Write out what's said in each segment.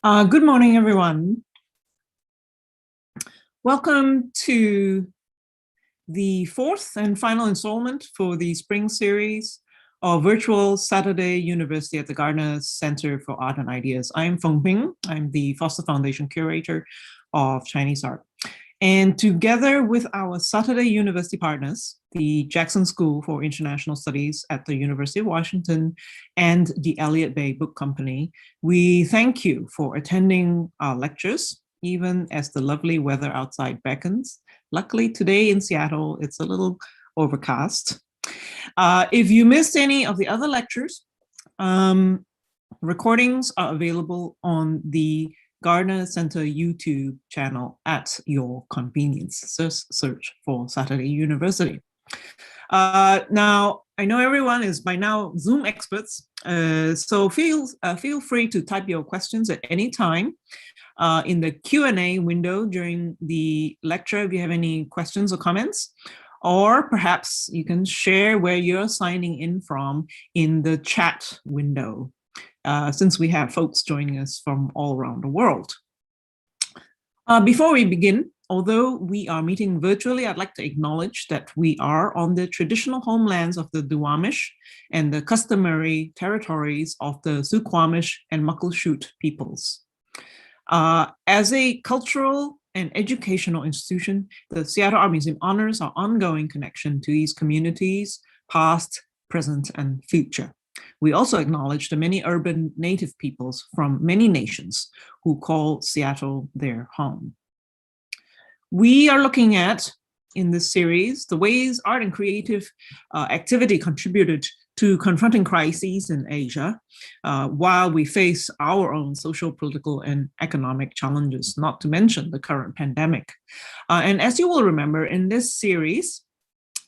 Good morning, everyone. Welcome to the fourth and final installment for the spring series of virtual Saturday University at the Gardner Center for Art and Ideas. I'm Feng Ping. I'm the Foster Foundation Curator of Chinese Art. And together with our Saturday University partners, the Jackson School for International Studies at the University of Washington and the Elliott Bay Book Company, we thank you for attending our lectures, even as the lovely weather outside beckons. Luckily today in Seattle, it's a little overcast. If you missed any of the other lectures, recordings are available on the Gardner Center YouTube channel at your convenience. Search for Saturday University. Now, I know everyone is by now Zoom experts, so feel free to type your questions at any time in the Q&A window during the lecture if you have any questions or comments, or perhaps you can share where you're signing in from in the chat window. Since we have folks joining us from all around the world. Before we begin, although we are meeting virtually, I'd like to acknowledge that we are on the traditional homelands of the Duwamish and the customary territories of the Suquamish and Muckleshoot peoples. As a cultural and educational institution, the Seattle Art Museum honors our ongoing connection to these communities, past, present, and future. We also acknowledge the many urban native peoples from many nations who call Seattle their home. We are looking at, in this series, the ways art and creative activity contributed to confronting crises in Asia, while we face our own social, political, and economic challenges, not to mention the current pandemic. And as you will remember, in this series,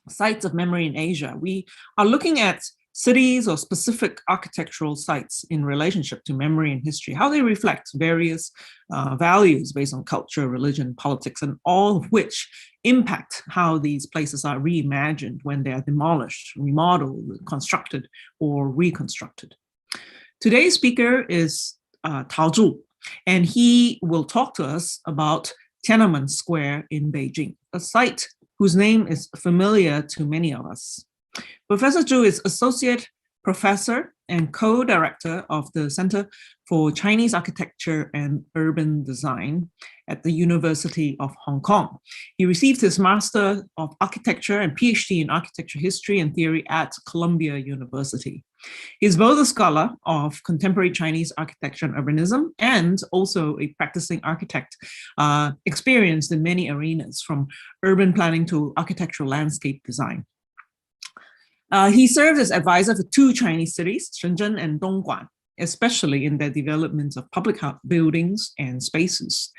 Sites of Memory in Asia, we are looking at cities or specific architectural sites in relationship to memory and history, how they reflect various values based on culture, religion, politics, and all of which impact how these places are reimagined when they are demolished, remodeled, constructed, or reconstructed. Today's speaker is Tao Zhu, and he will talk to us about Tiananmen Square in Beijing, a site whose name is familiar to many of us. Professor Zhu is Associate Professor and Co-Director of the Center for Chinese Architecture and Urban Design at the University of Hong Kong. He received his Master of Architecture and PhD in Architecture History and Theory at Columbia University. He's both a scholar of contemporary Chinese architecture and urbanism and also a practicing architect, experienced in many arenas from urban planning to architectural landscape design. He served as advisor for two Chinese cities, Shenzhen and Dongguan, especially in their development of public buildings and spaces.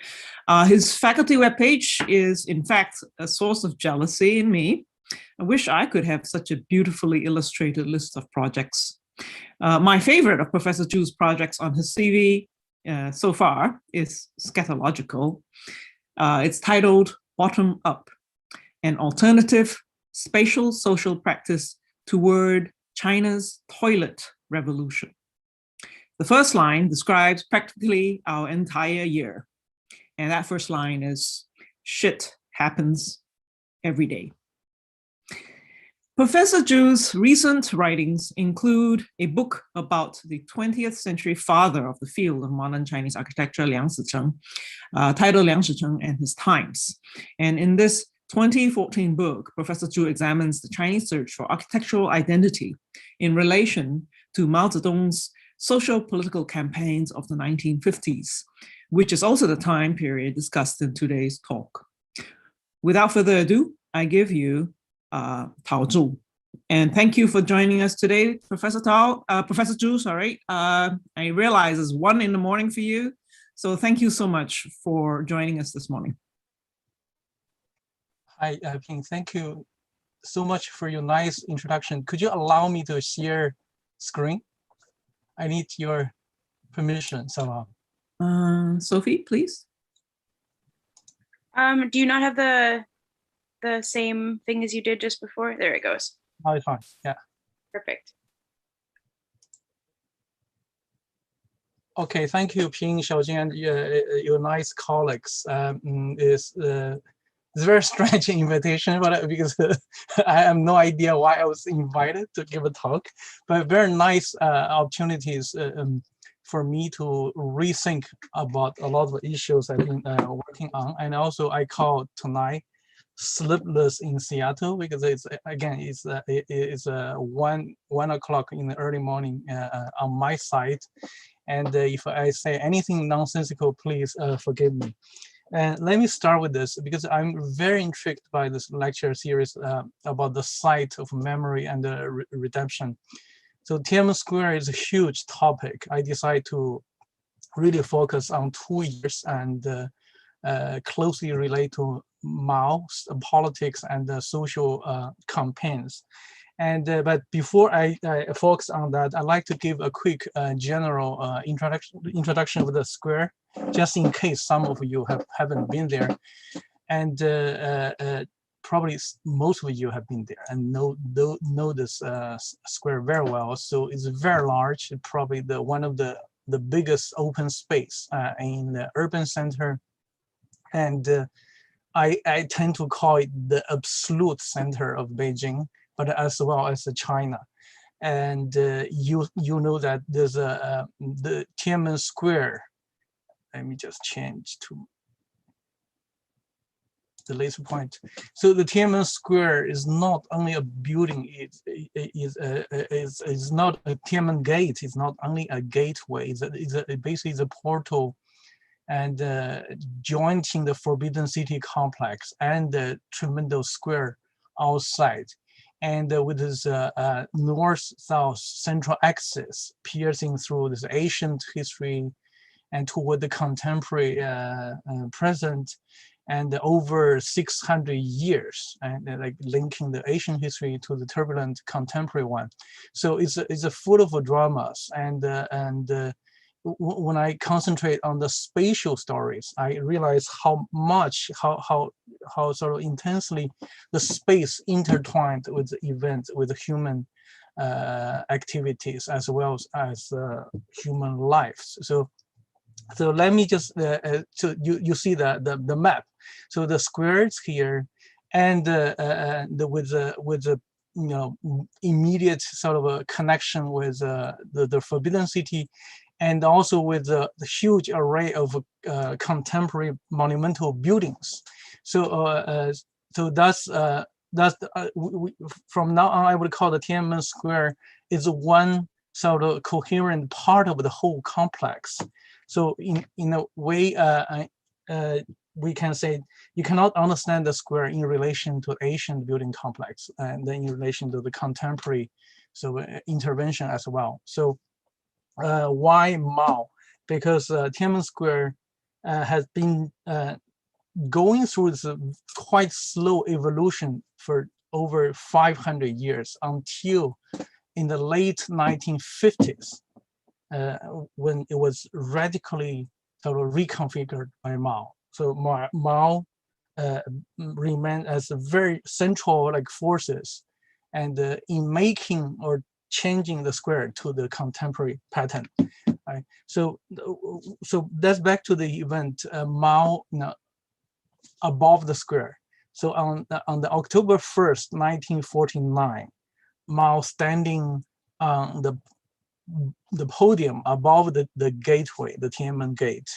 His faculty webpage is, in fact, a source of jealousy in me. I wish I could have such a beautifully illustrated list of projects. My favorite of Professor Zhu's projects on his CV so far is scatological. It's titled Bottom Up, an alternative spatial social practice toward China's toilet revolution. The first line describes practically our entire year. And that first line is, shit happens every day. Professor Zhu's recent writings include a book about the 20th century father of the field of modern Chinese architecture, Liang Shicheng, titled Liang Shicheng and His Times. And in this 2014 book, Professor Zhu examines the Chinese search for architectural identity in relation to Mao Zedong's socio-political campaigns of the 1950s, which is also the time period discussed in today's talk. Without further ado, I give you Tao Zhu. And thank you for joining us today, Professor Zhu, sorry. I realize it's 1 in the morning for you, so thank you so much for joining us this morning. Hi, Ping, thank you so much for your nice introduction. Could you allow me to share screen? I need your permission somehow. Sophie, please. Do you not have the same thing as you did just before? There it goes. Oh, it's fine, yeah. Perfect. Okay, thank you, Ping, Xiaojing, and your nice colleagues. It's a very strange invitation, but because I have no idea why I was invited to give a talk, but very nice opportunities for me to rethink about a lot of issues I've been working on. And also I call tonight sleepless in Seattle because it's again it's 1 o'clock in the early morning on my side, and if I say anything nonsensical, please forgive me. And let me start with this because I'm very intrigued by this lecture series about the site of memory and redemption. So Tiananmen Square is a huge topic. I decided to really focus on 2 years and closely relate to Mao's politics and social campaigns. And but before I focus on that, I'd like to give a quick general introduction of the square, just in case some of you haven't been there, and probably most of you have been there and know this square very well. So it's very large, probably one of the biggest open space in the urban center, and I tend to call it the absolute center of Beijing, but as well as China. And you know that there's the Tiananmen Square. Let me just change to the later point. So the Tiananmen Square is not only a building, it is not a Tiananmen Gate, it's not only a gateway, it basically is a portal and joining the Forbidden City complex and the tremendous square outside. And with this north-south central axis piercing through this ancient history and toward the contemporary present, and over 600 years, and like linking the ancient history to the turbulent contemporary one. So it's a full of dramas, and when I concentrate on the spatial stories, I realize how sort of intensely the space intertwined with the events, with the human activities as well as human lives. So let me just so you see the map. So the squares here, and with the you know immediate sort of a connection with the Forbidden City, and also with the huge array of contemporary monumental buildings. So so that's from now on I would call the Tiananmen Square is one sort of coherent part of the whole complex. So in a way, we can say you cannot understand the square in relation to ancient building complex, and then in relation to the contemporary intervention as well. So why Mao? Because Tiananmen Square has been going through this quite slow evolution for over 500 years until in the late 1950s. When it was radically sort of reconfigured by Mao. So Mao remained as a very central forces, and in making or changing the square to the contemporary pattern. Right? So that's back to the event Mao above the square. So on the October 1st, 1949, Mao standing on the podium above the gateway, the Tiananmen Gate,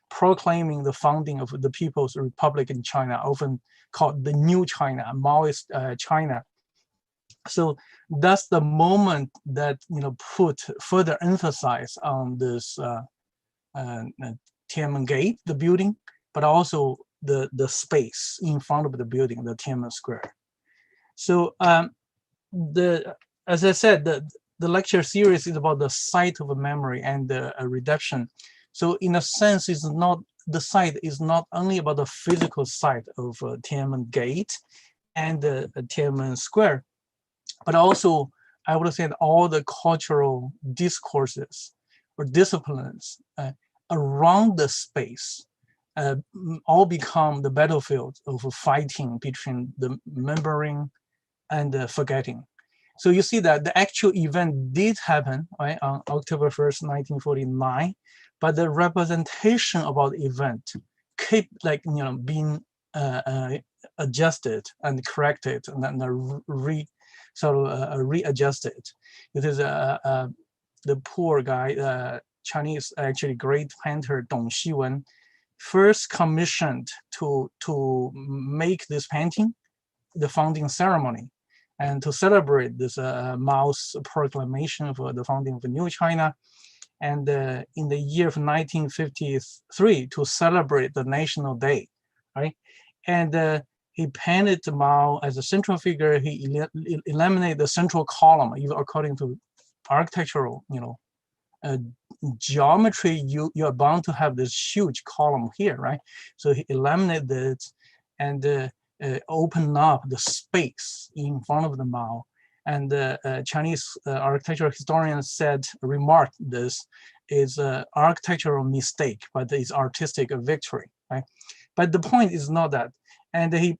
proclaiming the founding of the People's Republic in China, often called the New China, Maoist China. So that's the moment that put further emphasis on this Tiananmen Gate, the building, but also the space in front of the building, the Tiananmen Square. So as I said, the lecture series is about the site of memory and redemption. So in a sense, the site is not only about the physical site of Tiananmen Gate and Tiananmen Square, but also I would say that all the cultural discourses or disciplines around the space all become the battlefield of fighting between the remembering and forgetting. So you see that the actual event did happen, right, on October 1st, 1949, but the representation about the event keep like being adjusted and corrected and then readjusted. It is the poor guy, Chinese actually great painter Dong Xiwen, first commissioned to make this painting, the founding ceremony, and to celebrate this Mao's proclamation for the founding of New China. And in the year of 1953, to celebrate the National Day, right? And he painted Mao as a central figure. He eliminated the central column, even according to architectural, geometry. You're bound to have this huge column here, right? So he eliminated it and opened up the space in front of the Mao. And Chinese architectural historians remarked this is an architectural mistake, but it's artistic victory, right? But the point is not that. And he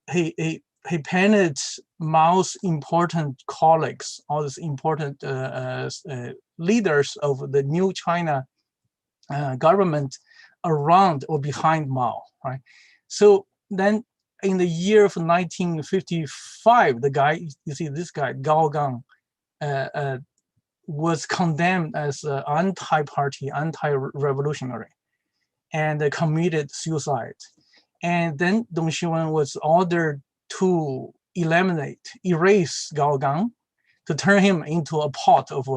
painted Mao's important colleagues, all these important leaders of the new China government around or behind Mao, right? So then in the year of 1955, the guy, you see this guy, Gao Gang, was condemned as anti-party, anti-revolutionary, and committed suicide. And then Dong Xiwen was ordered to erase Gao Gang, to turn him into a pot of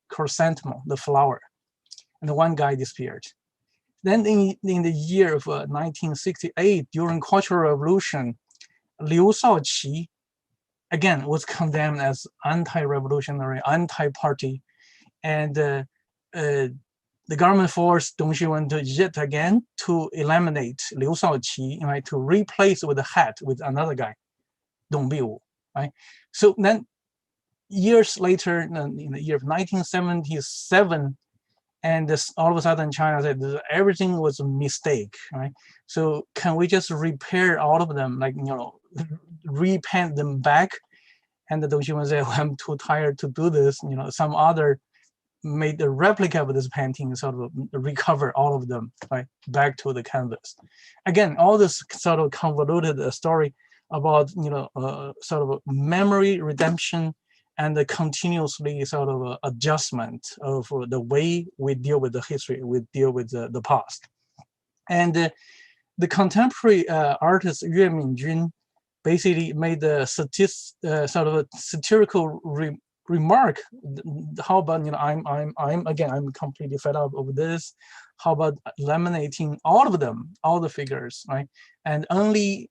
chrysanthemum, the flower. And the one guy disappeared. Then in the year of 1968, during Cultural Revolution, Liu Shaoqi, again, was condemned as anti-revolutionary, anti-party. And the government forced Dong Xiwen to yet again to eliminate Liu Shaoqi, right, to replace with a hat with another guy, Dong Biwu, right? So then years later, in the year of 1977, and this, all of a sudden China said everything was a mistake, right? So can we just repair all of them, like, repaint them back? And the Dong Xiwen said, well, I'm too tired to do this. Some other made a replica of this painting, sort of recover all of them, right, back to the canvas. Again, all this sort of convoluted story about, sort of memory redemption and the continuously sort of adjustment of the way we deal with the history, we deal with the past. And the contemporary artist Yue Minjun basically made a sort of a satirical remark. How about, I'm completely fed up of this. How about eliminating all of them, all the figures, right? And only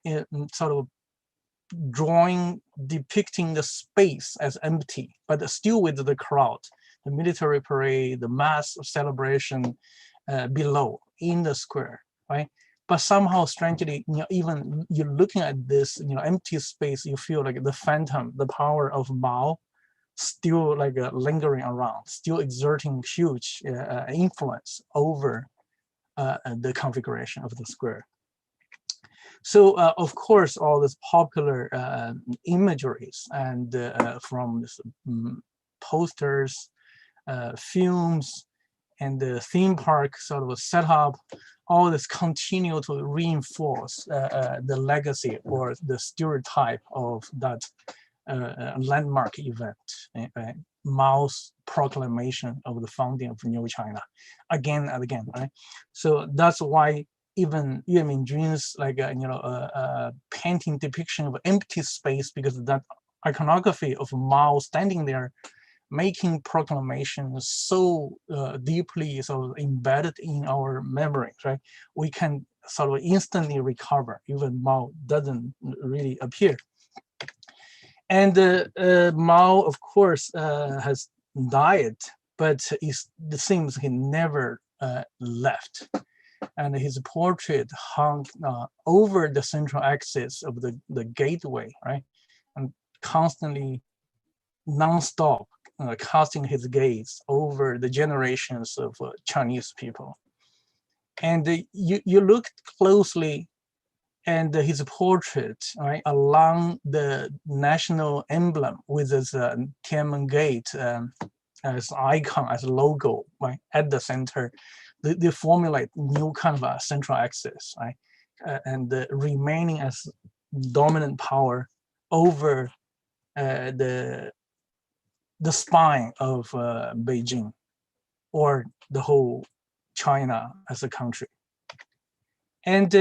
sort of depicting the space as empty, but still with the crowd, the military parade, the mass celebration below in the square, right? But somehow, strangely, even you're looking at this, empty space, you feel like the phantom, the power of Mao, still like lingering around, still exerting huge influence over the configuration of the square. So of course, all this popular imageries and from this, posters, films, and the theme park sort of a setup, all this continue to reinforce the legacy or the stereotype of that landmark event, Mao's proclamation of the founding of New China, again and again, right? So that's why even Yue Minjun's painting depiction of empty space, because that iconography of Mao standing there making proclamations so deeply sort of embedded in our memories, right? We can sort of instantly recover, even Mao doesn't really appear. And Mao, of course, has died, but it seems he never left. And his portrait hung over the central axis of the gateway, right? And constantly, non-stop, casting his gaze over the generations of Chinese people. And you look closely, and his portrait, right, along the national emblem with his Tiananmen Gate as icon, as logo, right, at the center. they formulate new kind of a central axis, right? And remaining as dominant power over the spine of Beijing or the whole China as a country. And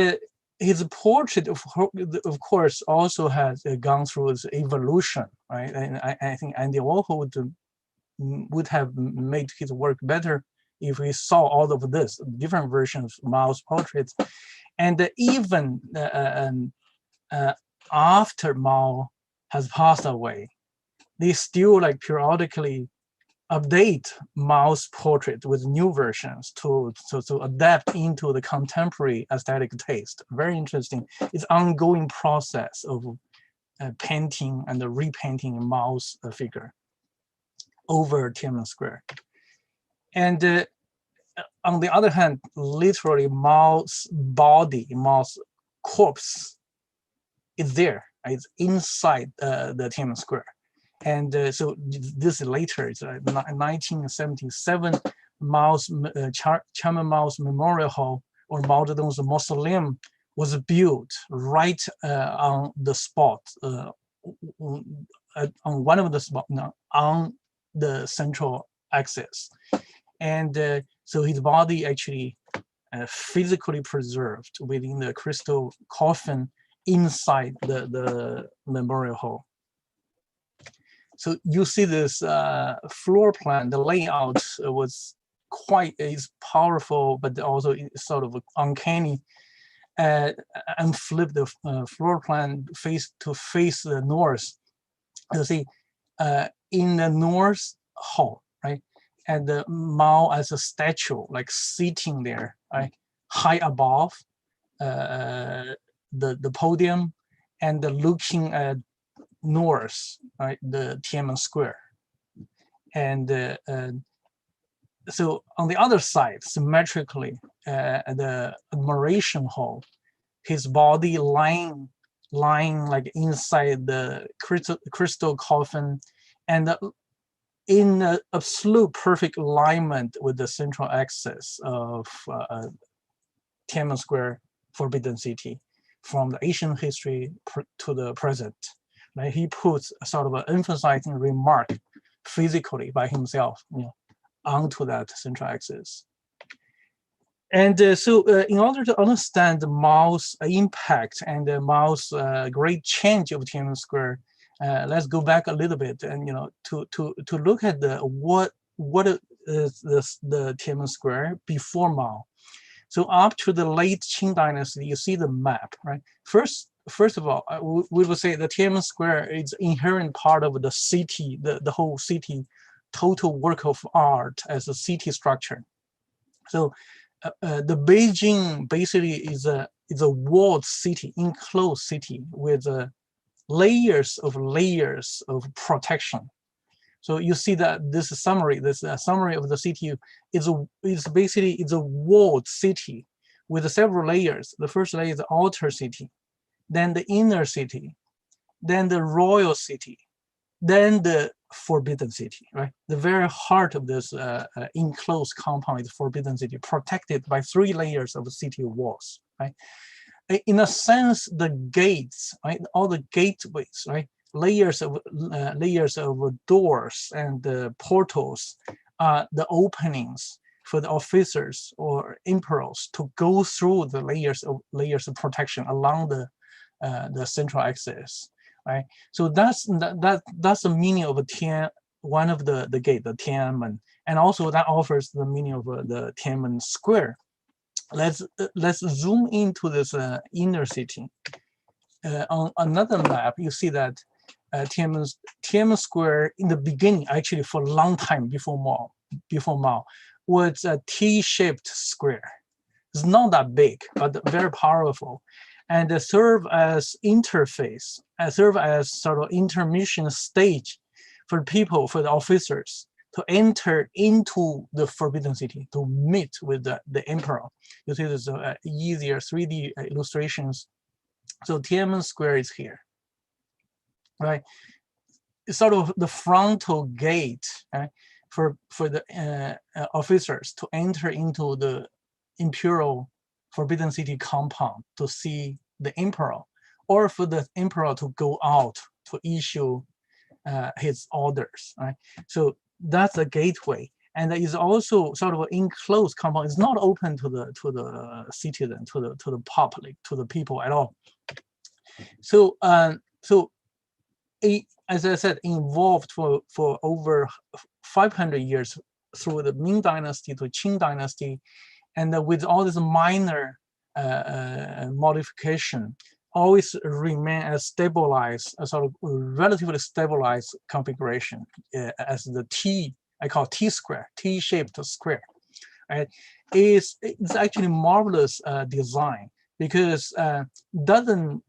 his portrait, of course, also has gone through its evolution, right? And I think Andy Warhol would have made his work better if we saw all of this, different versions of Mao's portraits. And even after Mao has passed away, they still like periodically update Mao's portrait with new versions to adapt into the contemporary aesthetic taste. Very interesting. It's ongoing process of painting and repainting Mao's figure over Tiananmen Square. And on the other hand, literally Mao's body, Mao's corpse is there. It's inside the Tiananmen Square. And so this later, it's 1977, Chairman Mao's Memorial Hall, or Mao Zedong's mausoleum, was built right on the spot, on one of the spots, on the central axis. And so his body actually physically preserved within the crystal coffin inside the memorial hall. So you see this floor plan, the layout is powerful, but also sort of uncanny. And flip the floor plan face the north. You see, in the north hall, right, and the Mao as a statue, like sitting there, right, high above the podium, and looking at north, right, the Tiananmen Square. And so on the other side, symmetrically, the admiration hall, his body lying like inside the crystal coffin, and in absolute perfect alignment with the central axis of Tiananmen Square, Forbidden City, from the ancient history to the present. Right? He puts a sort of an emphasizing remark physically by himself, onto that central axis. And so in order to understand Mao's impact and Mao's great change of Tiananmen Square, let's go back a little bit and to look at what is the Tiananmen Square before Mao. So up to the late Qing dynasty, you see the map, right? First of all, we will say the Tiananmen Square is inherent part of the city, the whole city, total work of art as a city structure. So the Beijing basically is a walled city, enclosed city with layers of protection. So you see that this summary of the city is basically a walled city with several layers. The first layer is the outer city, then the inner city, then the royal city, then the forbidden city, right? The very heart of this enclosed compound is forbidden city, protected by 3 layers of city walls, right? In a sense, the gates, right? All the gateways, right? Layers of doors and portals are the openings for the officers or emperors to go through the layers of protection along the central axis, right? So that's the meaning of one of the gate, the Tiananmen, and also that offers the meaning of the Tiananmen Square. Let's zoom into this inner city. On another map, you see that Tiananmen Square in the beginning, actually for a long time before Mao, was a T-shaped square. It's not that big, but very powerful, and serve as interface, serve as sort of intermission stage for people, for the officers to enter into the Forbidden City, to meet with the emperor. You see there's easier 3D illustrations. So Tiananmen Square is here, right? It's sort of the frontal gate, right, for the officers to enter into the imperial Forbidden City compound to see the emperor, or for the emperor to go out to issue his orders, right? So that's a gateway, and it is also sort of an enclosed compound. It's not open to the citizen, to the public, to the people at all. So as I said, involved for over 500 years through the Ming Dynasty to Qing Dynasty, and with all this minor modification, always remain as stabilized, a sort of relatively stabilized configuration as the T, I call T square, T-shaped square. Right? It's actually marvelous design, because doesn't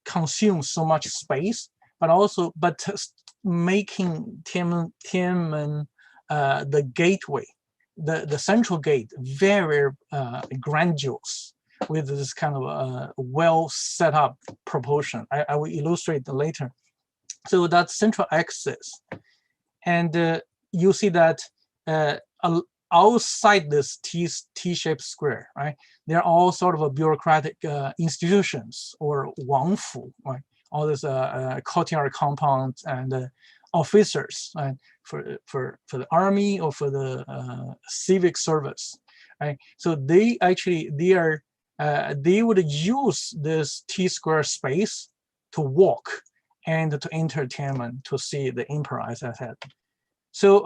consume so much space, but making Tiananmen the gateway, the central gate, very grandiose, with this kind of well set up proportion. I will illustrate later. So that's central axis, and you see that outside this T-shaped square, right? They're all sort of a bureaucratic institutions, or wangfu, right? All this courtyard compounds and officers, right? For the army or for the civic service, right? So they would use this T-square space to walk and to enter Tiananmen to see the emperor, as I said. So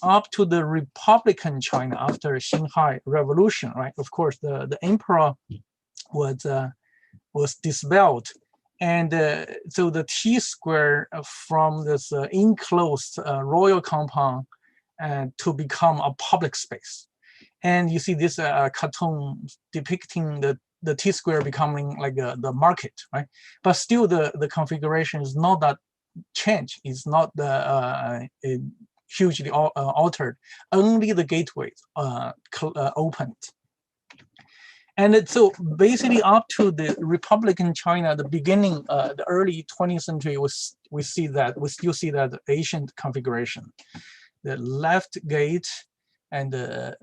up to the Republican China after Xinhai Revolution, right? Of course, the emperor was dispelled, and so the T-square from this enclosed royal compound to become a public space. And you see this cartoon depicting the T-square becoming like the market, right? But still, the configuration is not that changed. It's not hugely altered. Only the gateways opened. And so basically, up to the Republican China, the beginning, the early 20th century, we still see that ancient configuration. The left gate and the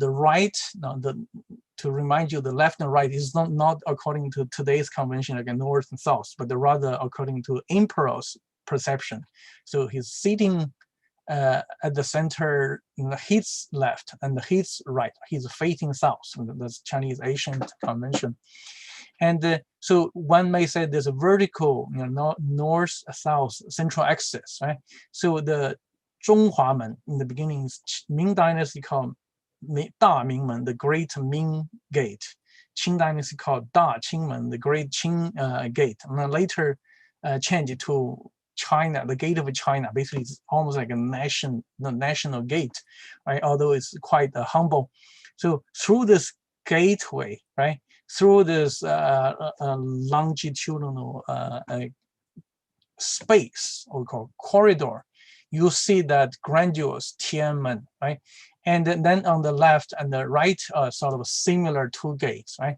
right. To remind you, the left and right is not according to today's convention, like a north and south, but rather according to emperor's perception. So he's sitting at the center, his left and his right. He's facing south. That's Chinese ancient convention. And so one may say there's a vertical, north-south central axis, right? So the Zhonghuamen in the beginning, Ming Dynasty called Da Mingmen, the Great Ming Gate. Qing Dynasty called Da Qingmen, the Great Qing Gate. And then later changed to China, the Gate of China. Basically, it's almost like a national gate, right? Although it's quite humble. So through this gateway, right? Through this longitudinal space, or we call corridor, you see that grandiose Tiananmen, right? And then on the left and the right are sort of similar two gates, right?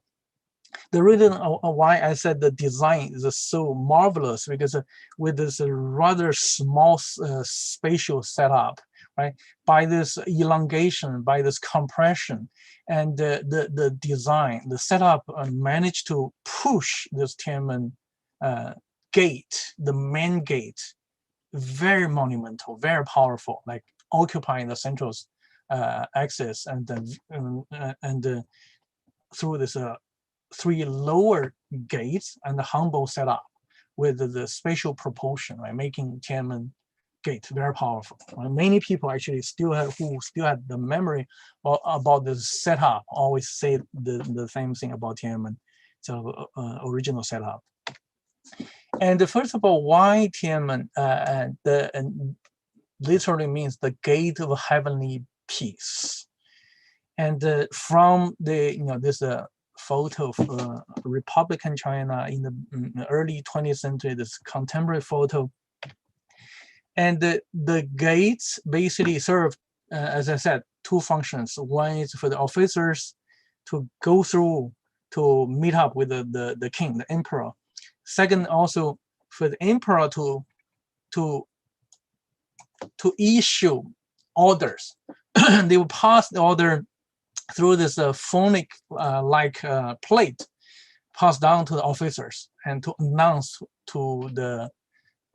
The reason why I said the design is so marvelous, because with this rather small spatial setup, right? By this elongation, by this compression, and the design, the setup managed to push this Tiananmen gate, the main gate, very monumental, very powerful, like occupying the central axis, and then through this three lower gates and the humble setup with the spatial proportion, right, making Tiananmen Gate very powerful. Many people actually still have the memory about this setup, always say the same thing about Tiananmen, so original setup. And first of all, why Tiananmen? Literally means the gate of heavenly peace. And from the this photo of Republican China in the early 20th century, this contemporary photo, and the gates basically serve, as I said, two functions. One is for the officers to go through to meet up with the king, the emperor. Second, also for the emperor to issue orders. They will pass the order through this phonic like plate passed down to the officers and to announce to the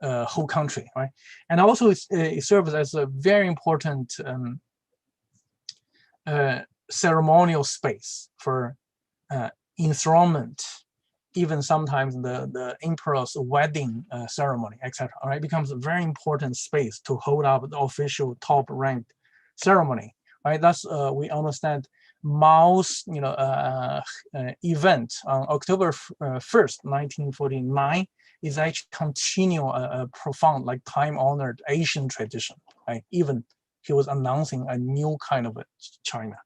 whole country, right? And also it serves as a very important ceremonial space for enthronement, even sometimes the emperor's wedding ceremony, etc. Right, it becomes a very important space to hold up the official top-ranked ceremony. Right, thus we understand Mao's event on October 1st, 1949, is actually continue a profound, like time-honored Asian tradition. Right, even he was announcing a new kind of China.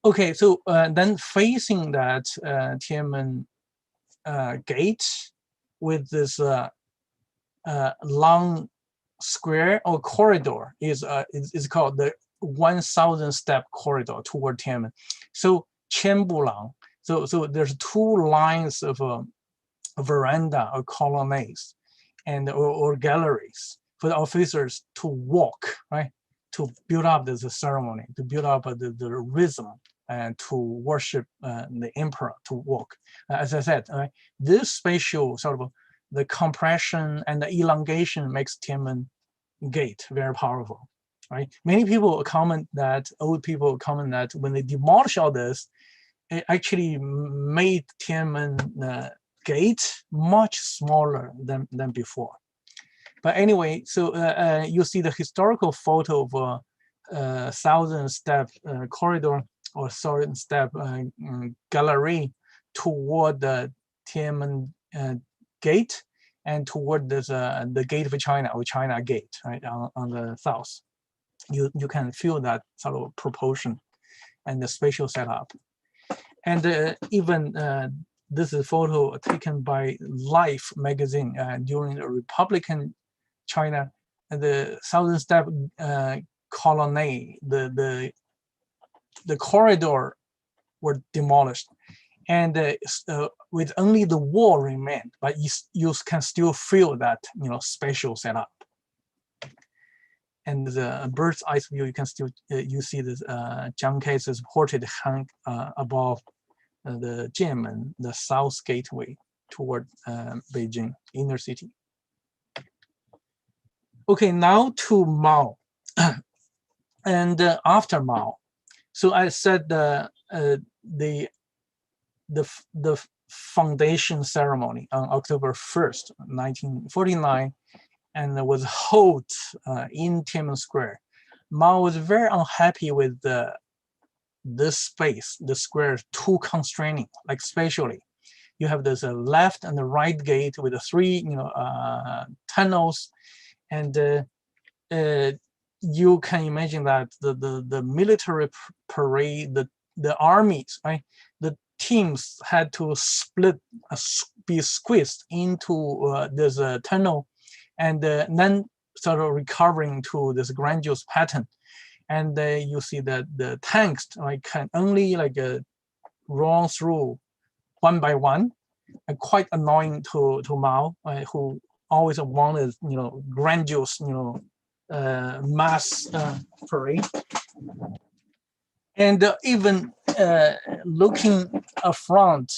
Okay, so then facing that Tiananmen gate with this long square or corridor is called the 1,000 step corridor toward Tiananmen. So Qianbulang. So there's two lines of veranda or colonnades and or galleries for the officers to walk, right? To build up the ceremony, to build up the rhythm, and to worship the emperor, to walk. As I said, this spatial sort of the compression and the elongation makes Tiananmen gate very powerful, right? Many people comment that, old people comment that when they demolish all this, it actually made Tiananmen gate much smaller than before. But anyway, so you see the historical photo of a 1,000 step corridor or 1,000 step gallery toward the Tiananmen gate and toward this, the gate of China, or China Gate, right, on the south. You can feel that sort of proportion and the spatial setup. And even this is a photo taken by Life magazine during the Republican China, the 1,000 step colonnade, the corridor were demolished, and with only the wall remained, but you can still feel that spatial setup. And the bird's eye view, you can still you see this Jiang Kai's portrait hung above the Jianmen, the south gateway toward Beijing inner city. Okay, now to Mao, and after Mao. So I said the foundation ceremony on October 1st, 1949, and was held in Tiananmen Square. Mao was very unhappy with this space. The square is too constraining, like spatially. You have this left and the right gate with the three tunnels, and you can imagine that the military parade, the armies, right? The teams had to split, be squeezed into this tunnel, and then sort of recovering to this grandiose pattern. And you see that the tanks can only run through one by one, and quite annoying to Mao, who always wanted grandiose mass parade. And even looking affront,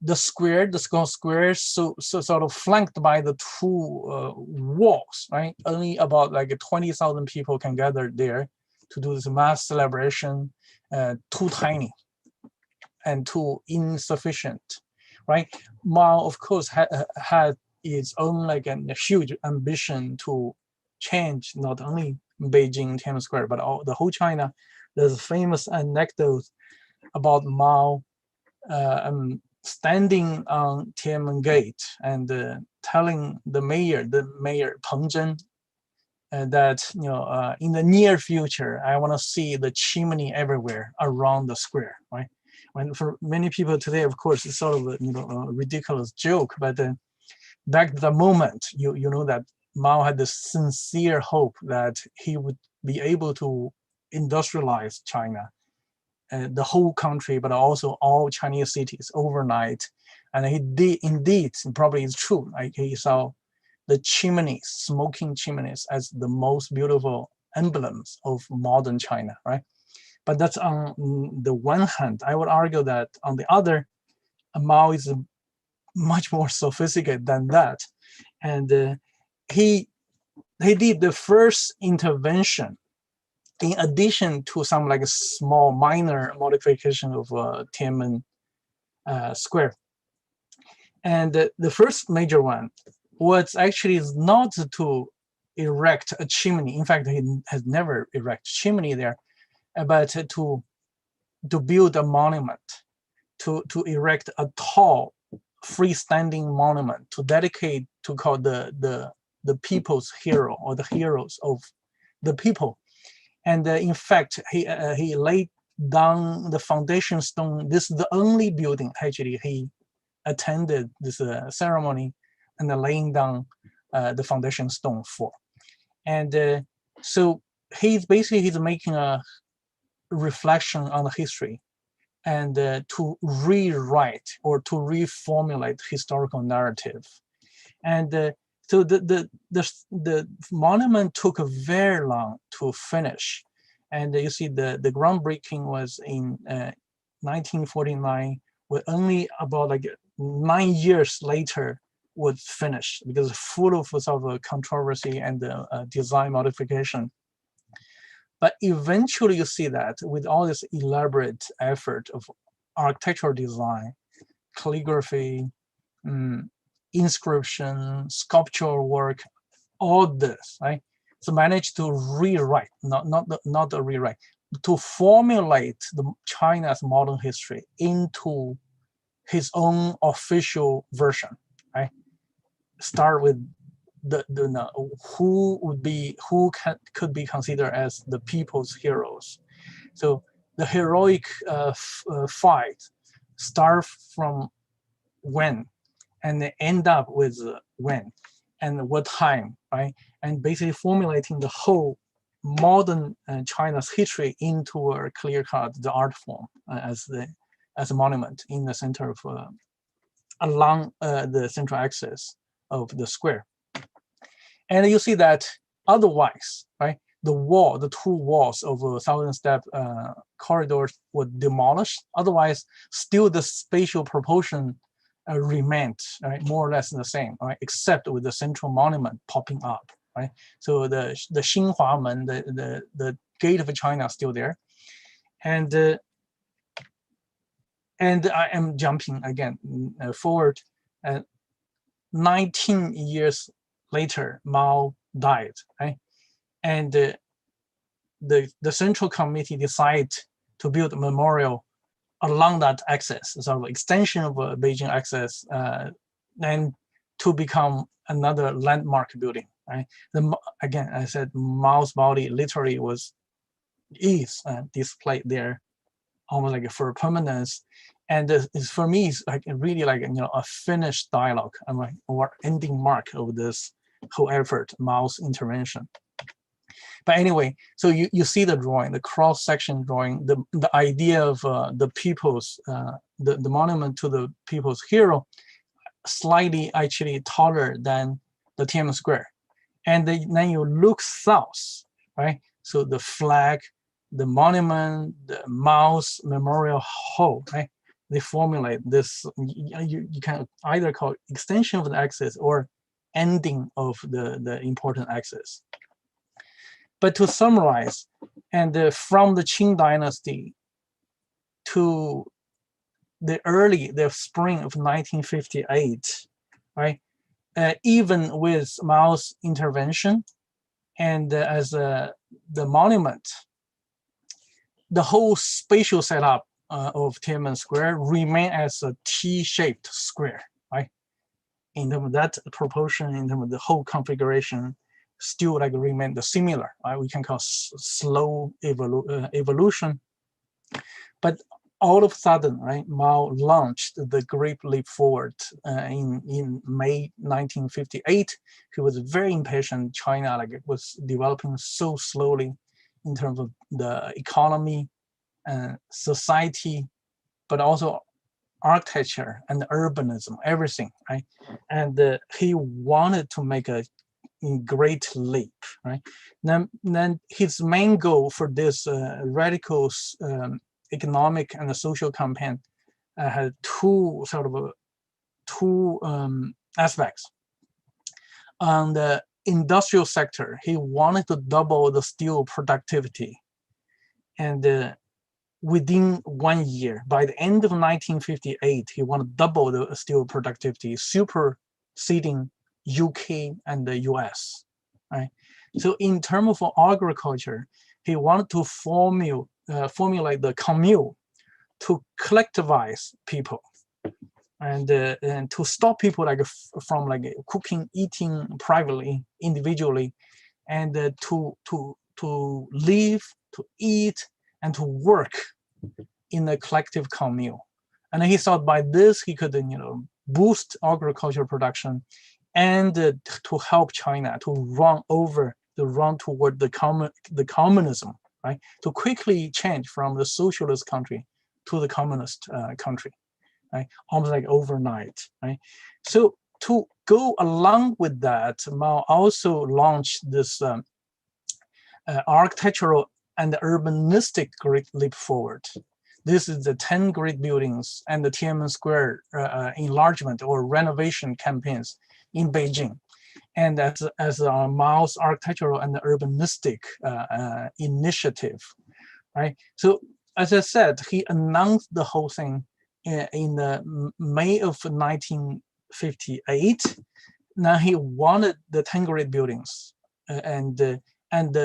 the skull square, so sort of flanked by the two walls, right? Only about 20,000 people can gather there to do this mass celebration. Too tiny and too insufficient, right? Mao, of course, had its own a huge ambition to change not only Beijing, Tiananmen Square, but the whole China. There's a famous anecdote about Mao standing on Tiananmen Gate and telling the mayor Peng Zhen, that in the near future I want to see the chimney everywhere around the square, right? When for many people today, of course, it's sort of a ridiculous joke, but back at the moment, you know that Mao had this sincere hope that he would be able to industrialize China, the whole country, but also all Chinese cities overnight. And he did indeed, probably it's true. He saw the chimneys, smoking chimneys, as the most beautiful emblems of modern China, right? But that's on the one hand. I would argue that on the other, Mao is much more sophisticated than that. And he did the first intervention in addition to some like small minor modification of Tiananmen Square. And the first major one was actually not to erect a chimney. In fact, he has never erected chimney there, but to build a monument, to erect a tall freestanding monument to dedicate, to call the people's hero, or the heroes of the people. And in fact, he laid down the foundation stone. This is the only building actually he attended this ceremony and laying down the foundation stone for. And so he's making a reflection on the history, and to rewrite or to reformulate historical narrative. And so the monument took very long to finish. And you see the groundbreaking was in 1949, with only about like 9 years later was finished, because full of sort of controversy and design modification. But eventually you see that with all this elaborate effort of architectural design, calligraphy, inscription, sculptural work, all this, right? So managed to rewrite, not a rewrite, to formulate China's modern history into his own official version, right? Start with who could be considered as the people's heroes. So the heroic fight start from when, and they end up with when and what time, right? And basically formulating the whole modern China's history into a clear-cut the art form as a monument in the center of along the central axis of the square. And you see that otherwise, right, the two walls of a 1,000-step corridors were demolished. Otherwise, still the spatial proportion remained, right, more or less the same, right, except with the central monument popping up, right. So the Xinhuamen, the gate of China, is still there, and I am jumping again forward. 19 years later, Mao died, right? And the Central Committee decided to build a memorial along that axis, sort of extension of Beijing axis, and to become another landmark building, right? Again, I said Mao's body literally is displayed there, almost like for permanence. And for me, it's like really like, you know, a finished dialogue, or ending mark of this whole effort, Mao's intervention. But anyway, so you see the drawing, the cross-section drawing, the idea of the people's, the monument to the people's hero, slightly actually taller than the Tiananmen Square. And then you look south, right? So the flag, the monument, the Mao's memorial hall, right? They formulate this, you can either call it extension of the axis or ending of the important axis. But to summarize, and from the Qing dynasty to the spring of 1958, right? Even with Mao's intervention and as the monument, the whole spatial setup of Tiananmen Square remain as a T-shaped square, right? In terms of that proportion, in terms of the whole configuration, still like remain the similar, right? We can call slow evolution. But all of a sudden, right, Mao launched the Great Leap Forward in May 1958. He was very impatient. China like it was developing so slowly in terms of the economy, society, but also architecture and urbanism, everything, right? And he wanted to make a great leap, right? Then his main goal for this radical economic and social campaign had two aspects. On the industrial sector, he wanted to double the steel productivity, and within 1 year, by the end of 1958, he wanted to double the steel productivity, superseding UK and the US, right? So in terms of agriculture, he wanted to formulate the commune to collectivize people, and to stop people from cooking, eating privately, individually, and to live, to eat, and to work in a collective commune. And he thought by this he could boost agricultural production and to help China to run toward the communism, right? To quickly change from the socialist country to the communist country, right? Almost like overnight, right? So to go along with that, Mao also launched this architectural and urbanistic great leap forward. This is the 10 great buildings and the Tiananmen Square enlargement or renovation campaigns in Beijing. And as Mao's architectural and urbanistic initiative, right? So as I said, he announced the whole thing in May of 1958. Now he wanted the 10 great buildings and the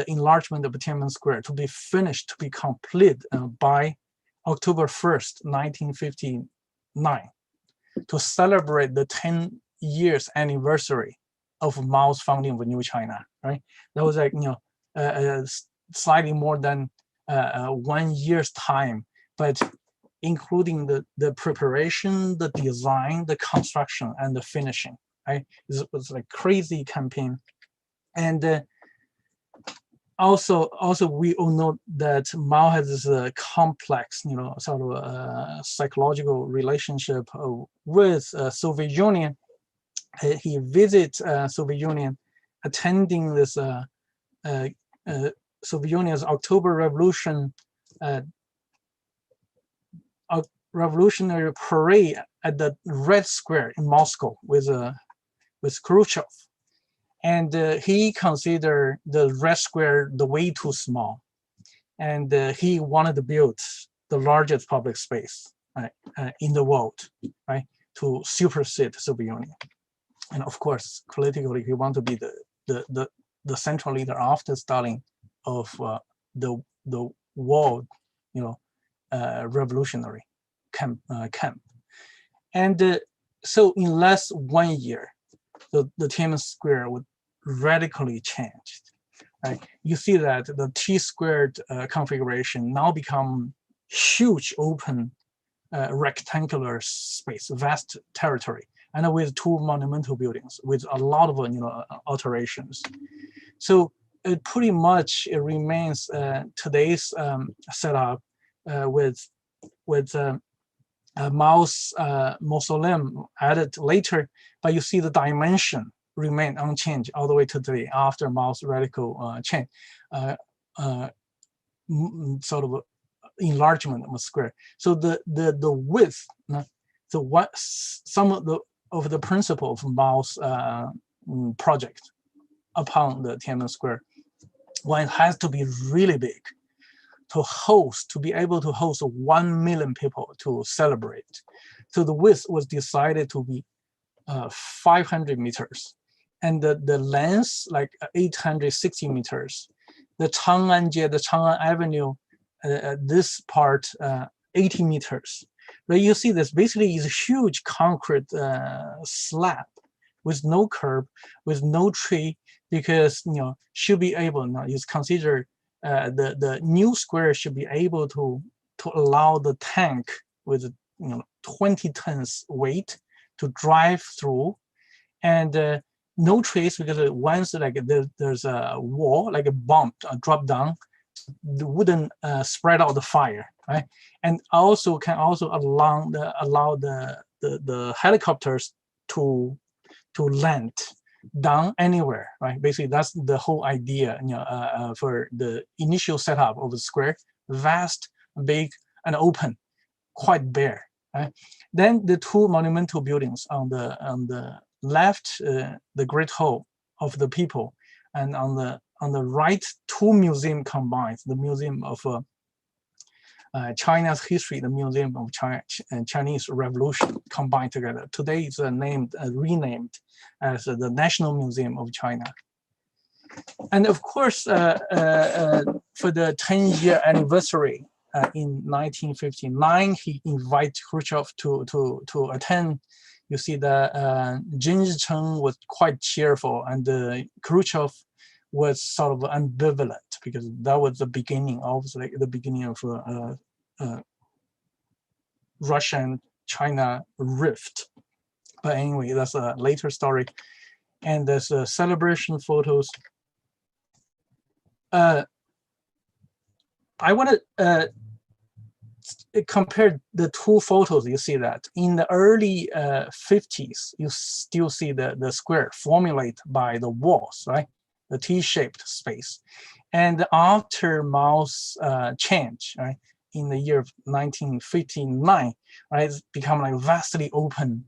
enlargement of Tiananmen Square to be finished, to be complete by October 1st, 1959, to celebrate the 10 years anniversary of Mao's founding of New China, right? That was slightly more than 1 year's time, but including the preparation, the design, the construction, and the finishing, right? It was like crazy campaign. And also we all know that Mao has this complex, psychological relationship with Soviet Union. He visits Soviet Union, attending this Soviet Union's October Revolution revolutionary parade at the Red Square in Moscow with Khrushchev. And he considered the Red Square the way too small. And he wanted to build the largest public space in the world, right, to supersede the Soviet Union. And of course, politically, he wanted to be the central leader after Stalin of the world, revolutionary camp. And so in less 1 year, the Tiananmen Square would radically changed. Right? You see that the T-squared configuration now become huge open rectangular space, vast territory, and with 2 monumental buildings with a lot of alterations. So it pretty much remains today's setup with Mao's mausoleum added later, but you see the dimension remain unchanged all the way to today after Mao's radical change, sort of enlargement of the square. So the width, some of the principle of Mao's project upon the Tiananmen Square, one has to be really big to be able to host 1 million people to celebrate. So the width was decided to be 500 meters, and the length like 860 meters. The Chang'an Avenue, this part 80 meters. But you see this basically is a huge concrete slab with no curb, with no tree, because should be able now is considered the new square should be able to allow the tank with 20 tons weight to drive through, and no trees, because once there's a wall, like a bomb drop down, the wouldn't spread out the fire, right? And also can also allow the helicopters to land done anywhere, right? Basically, that's the whole idea, for the initial setup of the square: vast, big, and open, quite bare. Right? Then the two monumental buildings on the left, the Great Hall of the People, and on the right, two museums combined: the Museum of China's History, the Museum of Chinese Revolution, combined together. Today it's renamed as the National Museum of China. And of course, for the 10-year anniversary in 1959, he invited Khrushchev to attend. You see, the Jin Cheng was quite cheerful, and Khrushchev was sort of ambivalent, because that was the beginning, obviously, the beginning of Russian-China rift. But anyway, that's a later story. And there's celebration photos. I want to compare the two photos. You see that in the early 50s, you still see the square formulated by the walls, right? The T-shaped space. And after Mao's change, right, in the year of 1959, right, it's become like vastly open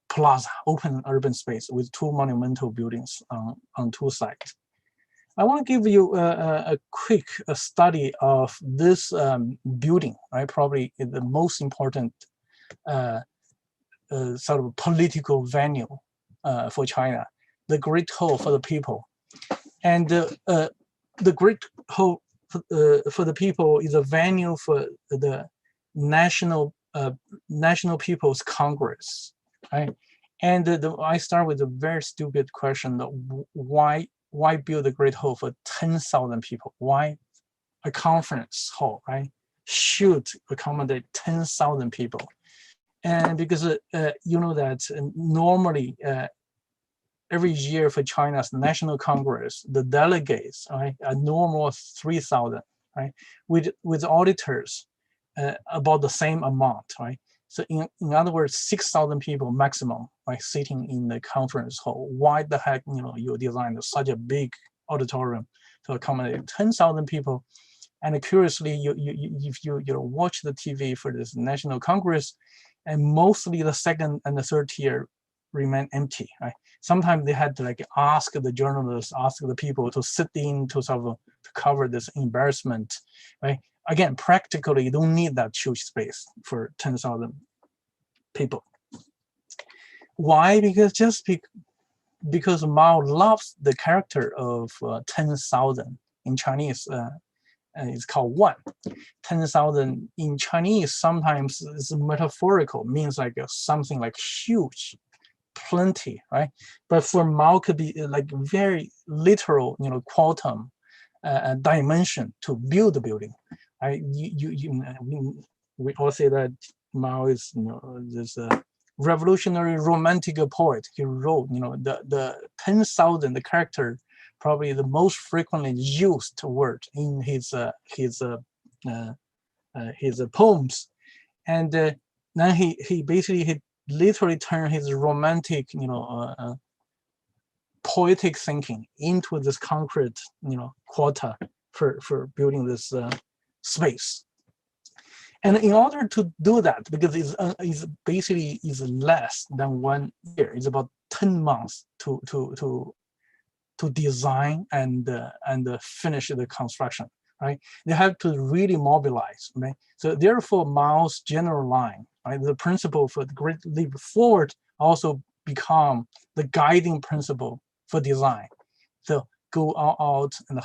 plaza, open urban space with two monumental buildings on two sides. I want to give you a quick study of this building, right? Probably the most important sort of political venue for China, the Great Hall for the People. And the Great Hall for the People is a venue for the National People's Congress, right? And I start with a very stupid question: why build a Great Hall for 10,000 people? Why a conference hall, right, should accommodate 10,000 people? And because you know that normally every year for China's National Congress, the delegates, right, are normal 3,000, right, with auditors about the same amount, right? So in other words, 6,000 people maximum, right, sitting in the conference hall. Why the heck, you designed such a big auditorium to accommodate 10,000 people? And curiously, if you watch the TV for this National Congress, and mostly the second and the third tier remain empty, right? Sometimes they had to ask the journalists, ask the people to sit in to sort of to cover this embarrassment, right? Again, practically, you don't need that huge space for 10,000 people. Why? Because Mao loves the character of 10,000. In Chinese, it's called one. 10,000 in Chinese sometimes is metaphorical, means something like huge, plenty, right? But for Mao, could be very literal, quantum dimension to build the building. Right? We all say that Mao is this revolutionary romantic poet. He wrote the 10,000, the character, probably the most frequently used word in his poems. And then he basically literally turned his romantic poetic thinking into this concrete quota for building this space. And in order to do that, because it's basically less than 1 year, it's about 10 months to design and finish the construction, right? They have to really mobilize, right? So therefore, Mao's general line, right, the principle for the Great Leap Forward, also become the guiding principle for design. So go out and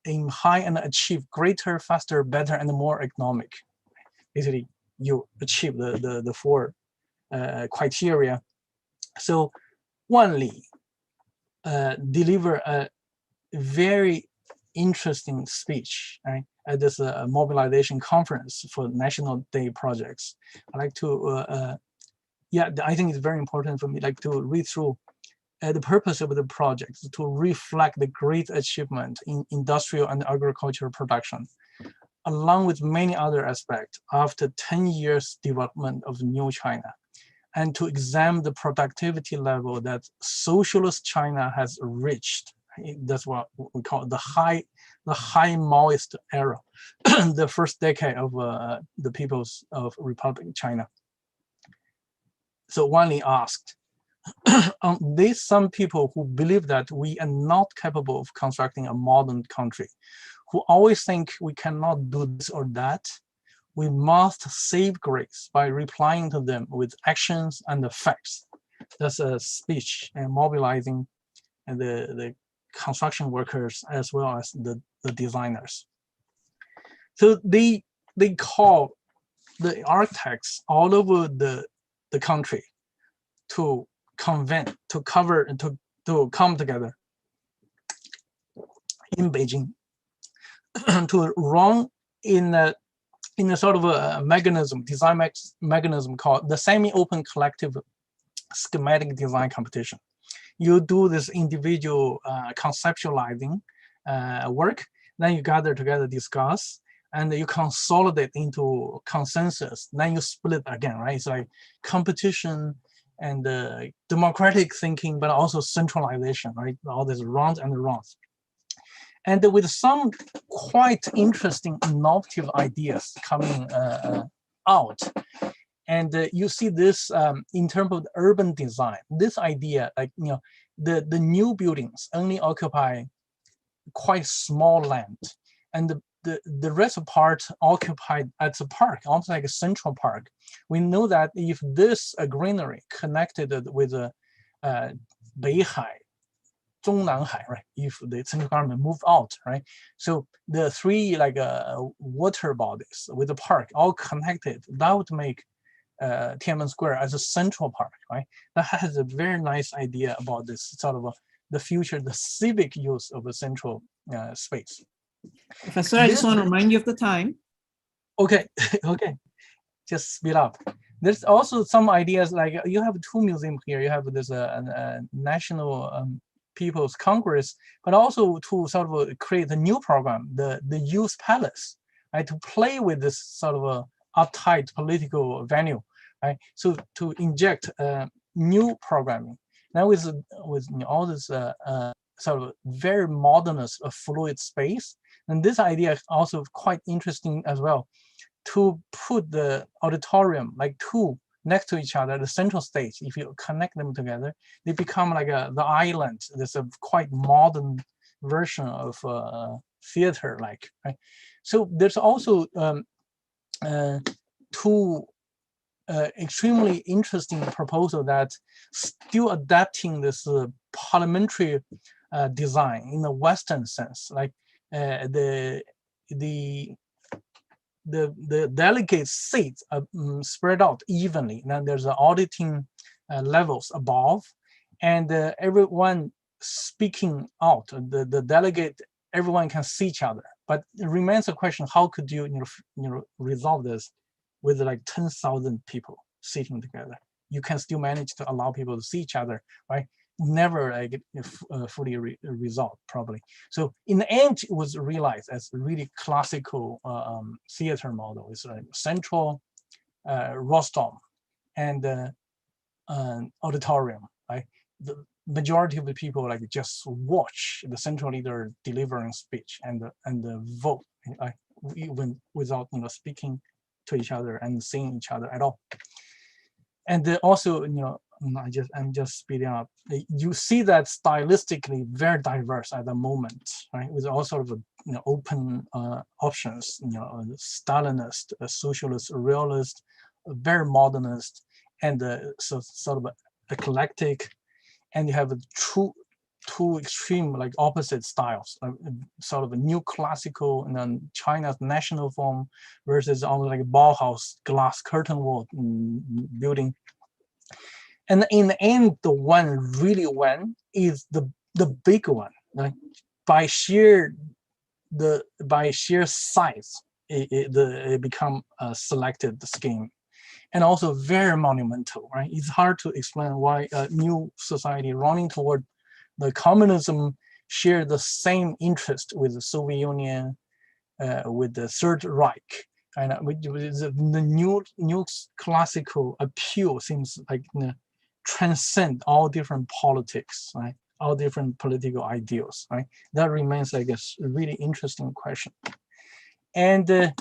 aim high and achieve greater, faster, better, and more economic. Basically, you achieve the four criteria. So Wan Li deliver a very interesting speech, right, at this mobilization conference for National Day projects. I like to, I think it's very important for me to read through the purpose of the project, to reflect the great achievement in industrial and agricultural production, along with many other aspects after 10 years development of New China. and to examine the productivity level that socialist China has reached. That's what we call the high Maoist era, the first decade of the People's of Republic of China. So Wanli asked, there's some people who believe that we are not capable of constructing a modern country, who always think we cannot do this or that. We must save grace by replying to them with actions and the facts. That's a speech and mobilizing the construction workers as well as the designers. So they call the architects all over the country to convene, to cover, and to come together in Beijing to run in a sort of a mechanism, design mechanism called the semi-open collective schematic design competition. You do this individual conceptualizing work, then you gather together, discuss, and you consolidate into consensus. Then you split again, right? It's like competition and democratic thinking, but also centralization, right? All these rounds and rounds. And with some quite interesting innovative ideas coming out. And you see this in terms of the urban design. This idea, like, you know, the new buildings only occupy quite small land, and the rest of part occupied as a park, almost like a central park. We know that if this greenery connected with Beihai, Zhongnanhai, right? If the central government moved out, right? So the three like water bodies with the park all connected, that would make Tiananmen Square as a central park, right? That has a very nice idea about this sort of the future, the civic use of a central space. Professor, I just want to remind you of the time. Okay, okay, just speed up. There's also some ideas like you have two museums here. You have this National People's Congress, but also to sort of create a new program, the Youth Palace, right? To play with this sort of a uptight political venue, right? So to inject new programming. Now with all this sort of very modernist, fluid space, and this idea is also quite interesting as well. To put the auditorium like two next to each other, the central stage, if you connect them together, they become like the island. There's a quite modern version of theater, like, right? So there's also two extremely interesting proposal that still adapting this parliamentary design in the Western sense, like the delegate seats are spread out evenly. Then there's auditing levels above, and everyone speaking out. The delegate, everyone can see each other. But it remains a question: how could you resolve this with like 10,000 people sitting together? You can still manage to allow people to see each other, right? Never like fully resolved, probably. So in the end, it was realized as really classical theater model. It's like central rostrum and auditorium, right? The majority of the people like just watch the central leader delivering speech and vote, even without speaking to each other and seeing each other at all. And also, I'm just speeding up. You see that stylistically very diverse at the moment, right? With all sort of open options, Stalinist, socialist, realist, very modernist, and so sort of eclectic. And you have two extreme like opposite styles, sort of a new classical and then China's national form versus almost like a Bauhaus glass curtain wall building. And in the end, the one really won is the big one, like by sheer size, it become a selected scheme, and also very monumental, right? It's hard to explain why a new society running toward the communism share the same interest with the Soviet Union, with the Third Reich, And the new classical appeal seems like transcend all different politics, right? All different political ideals, right? That remains like a really interesting question. And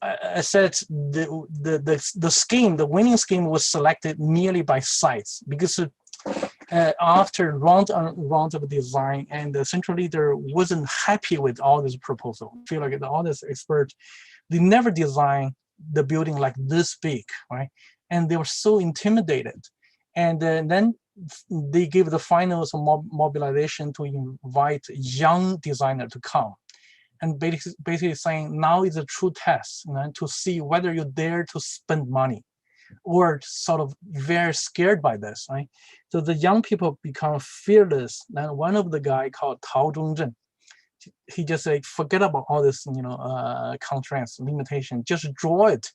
I said the scheme, the winning scheme was selected merely by size, because after round on round of design, and the central leader wasn't happy with all this proposal. I feel like all this experts, they never designed the building like this big, right? And they were so intimidated. And then they gave the final mobilization to invite young designer to come. And basically saying, now is a true test, to see whether you dare to spend money or sort of very scared by this, right? So the young people become fearless. And one of the guy called Tao Zhongzhen, he just like, forget about all this, constraints, limitation, just draw it.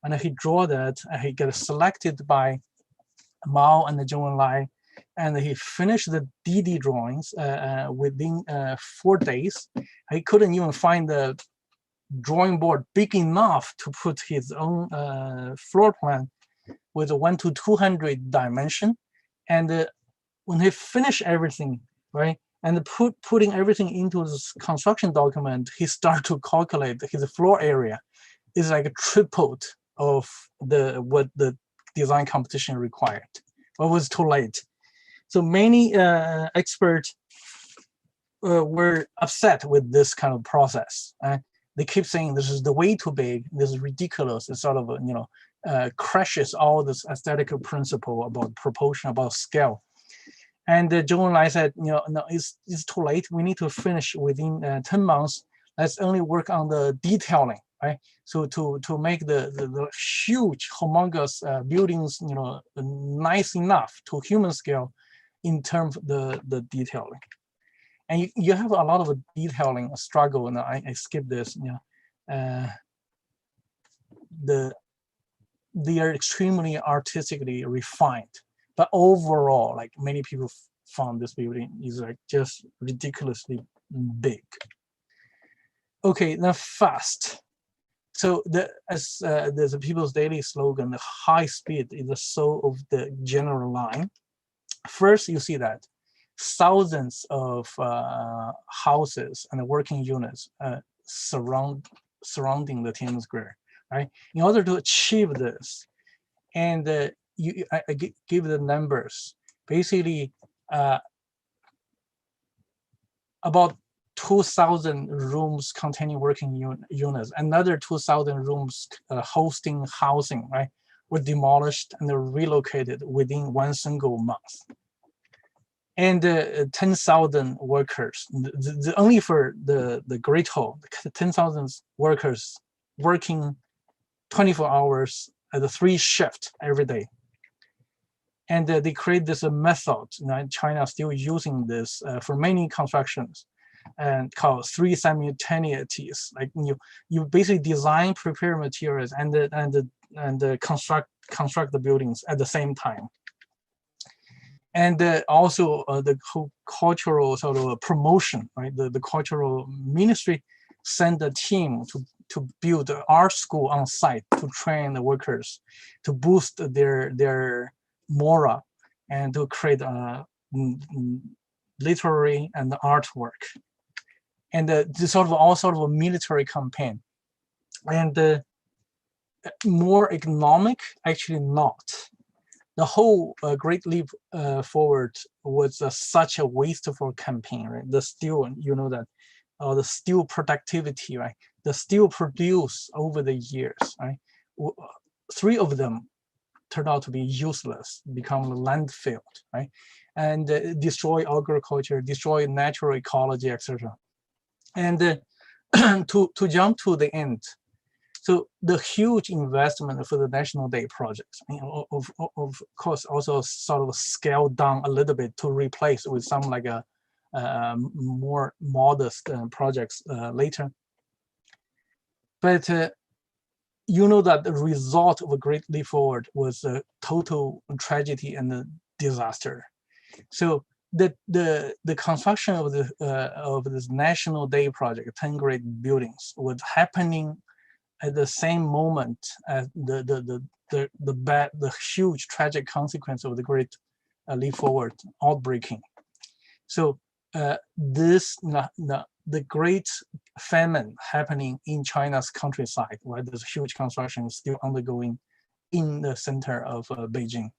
And he draw that, and he got selected by Mao and the Zhou Enlai, and he finished the DD drawings within 4 days. He couldn't even find the drawing board big enough to put his own floor plan with a 1 to 200 dimension. And when he finished everything, right, and putting everything into this construction document, he started to calculate his floor area is like a tripled of what the design competition required. But it was too late. So many experts were upset with this kind of process. They keep saying this is the way too big, this is ridiculous. It sort of crashes all this aesthetic principle about proportion, about scale. And Zhou Enlai said, no, it's too late. We need to finish within 10 months. Let's only work on the detailing, right? So to make the huge, humongous buildings, nice enough to human scale in terms of the detailing. And you have a lot of detailing struggle, and I skip this. They are extremely artistically refined, but overall, like many people found this building is like just ridiculously big. Okay, now fast. So as the People's Daily slogan, the high speed is the soul of the general line. First, you see that thousands of houses and working units surrounding the Tiananmen Square, right? In order to achieve this, and I give the numbers. Basically, about 2,000 rooms containing working units, another 2,000 rooms hosting housing, right, were demolished and relocated within 1 single month. And 10,000 workers, only for the Great Hall, 10,000 workers working 24 hours at a 3 shift every day. And they create this method, China is still using this for many constructions, and called 3 simultaneities. Like you basically design, prepare materials, and construct the buildings at the same time. And also the cultural sort of promotion, right? The cultural ministry sent a team to build an art school on site to train the workers, to boost their morale, and to create literary and artwork. And this sort of a military campaign. And more economic, actually not. The whole Great Leap Forward was such a wasteful campaign, right? The steel, that, the steel productivity, right? The steel produced over the years, right? 3 of them turned out to be useless, become landfill, right? And destroy agriculture, destroy natural ecology, etc. And to jump to the end, so the huge investment for the National Day projects, of course, also sort of scaled down a little bit to replace with some like a more modest projects later. But that the result of a Great Leap Forward was a total tragedy and a disaster. So the construction of this National Day project, 10 great buildings, was happening at the same moment as the huge tragic consequence of the Great Leap Forward outbreaking. So the great famine happening in China's countryside, where there's huge construction still undergoing in the center of Beijing.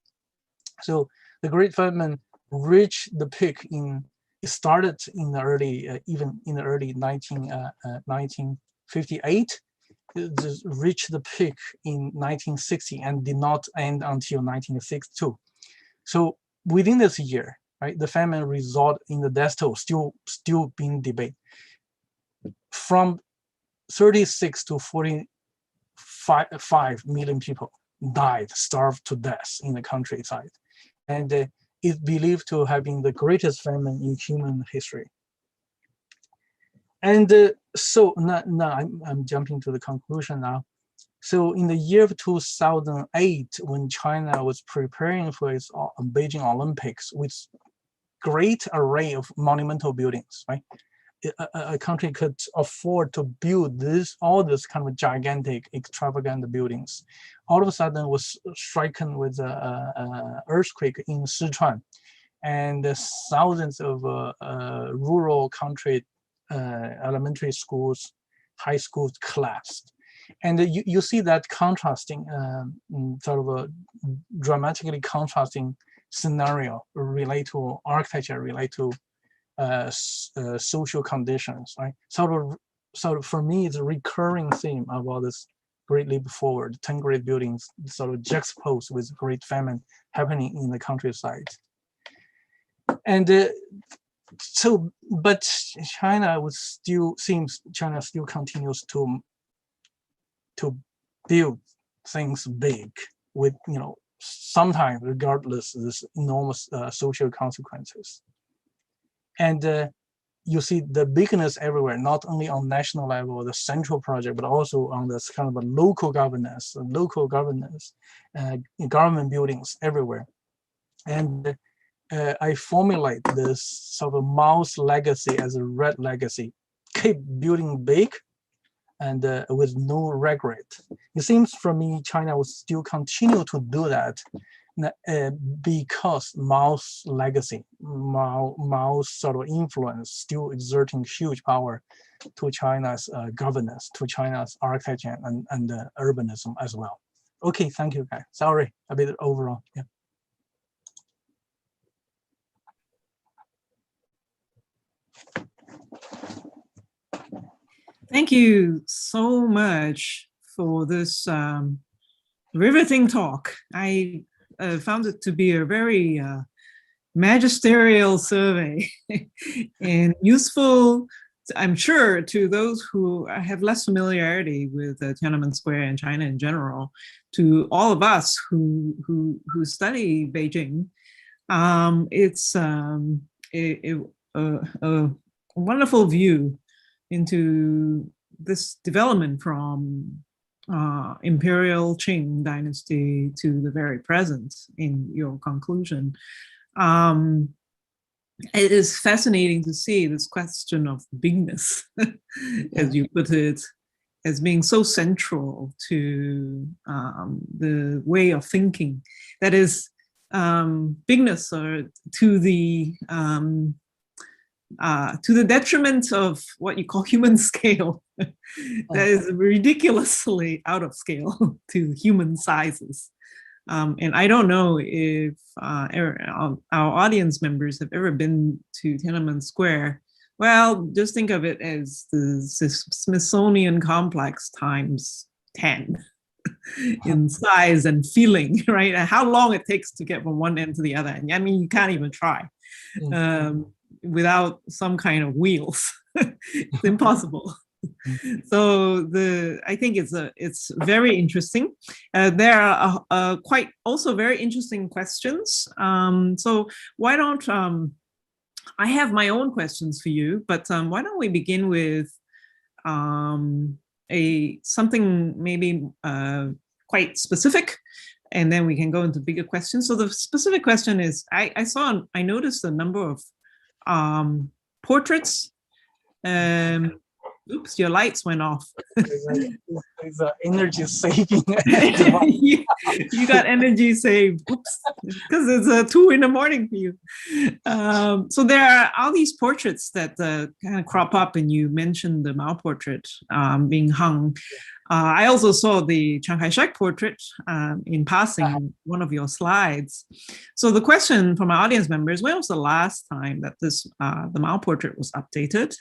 So the Great Famine reached the peak it started in the early, even in the early 1958. It just reached the peak in 1960 and did not end until 1962. So within this year, right, the famine resulted in the death toll still being debated. From 36 to 45 million people died, starved to death in the countryside. And it's believed to have been the greatest famine in human history. And so now I'm jumping to the conclusion now. So in the year of 2008, when China was preparing for its Beijing Olympics with great array of monumental buildings, right? A country could afford to build all this kind of gigantic, extravagant buildings. All of a sudden was stricken with an earthquake in Sichuan, and thousands of rural country elementary schools, high schools collapsed. And you see that contrasting, sort of a dramatically contrasting scenario relate to architecture, relate to social conditions, right? Sort of for me, it's a recurring theme about this Great Leap Forward, 10 great buildings sort of juxtaposed with great famine happening in the countryside. And but China still continues to build things big with, sometimes regardless of this enormous social consequences. And you see the bigness everywhere, not only on national level, the central project, but also on this kind of a local governance, government buildings everywhere. And I formulate this sort of mouse legacy as a red legacy: keep building big and with no regret. It seems for me China will still continue to do that because Mao's legacy, Mao's sort of influence still exerting huge power to China's governance, to China's architecture and urbanism as well. Okay, thank you guys. Sorry, a bit overall. Yeah. Thank you so much for this riveting talk. I found it to be a very magisterial survey and useful, I'm sure, to those who have less familiarity with Tiananmen Square and China in general. To all of us who study Beijing, it's a wonderful view into this development from imperial Qing dynasty to the very present in your conclusion. It is fascinating to see this question of bigness, as you put it, as being so central to the way of thinking. That is, bigness or to the detriment of what you call human scale. That is ridiculously out of scale to human sizes. And I don't know if our audience members have ever been to Tiananmen Square. Well, just think of it as the Smithsonian complex times 10 in size and feeling, right? How long it takes to get from one end to the other. And I mean, you can't even try. Without some kind of wheels. It's impossible. So I think it's very interesting. There are quite also very interesting questions. So why don't I have my own questions for you, but why don't we begin with something maybe quite specific, and then we can go into bigger questions. So the specific question is, I noticed a number of portraits Oops, your lights went off. It's an energy saving. You got energy saved. Oops, because it's 2 in the morning for you. So there are all these portraits that kind of crop up, and you mentioned the Mao portrait being hung. I also saw the Chiang Kai-shek portrait in passing in one of your slides. So the question from my audience members: when was the last time that the Mao portrait was updated?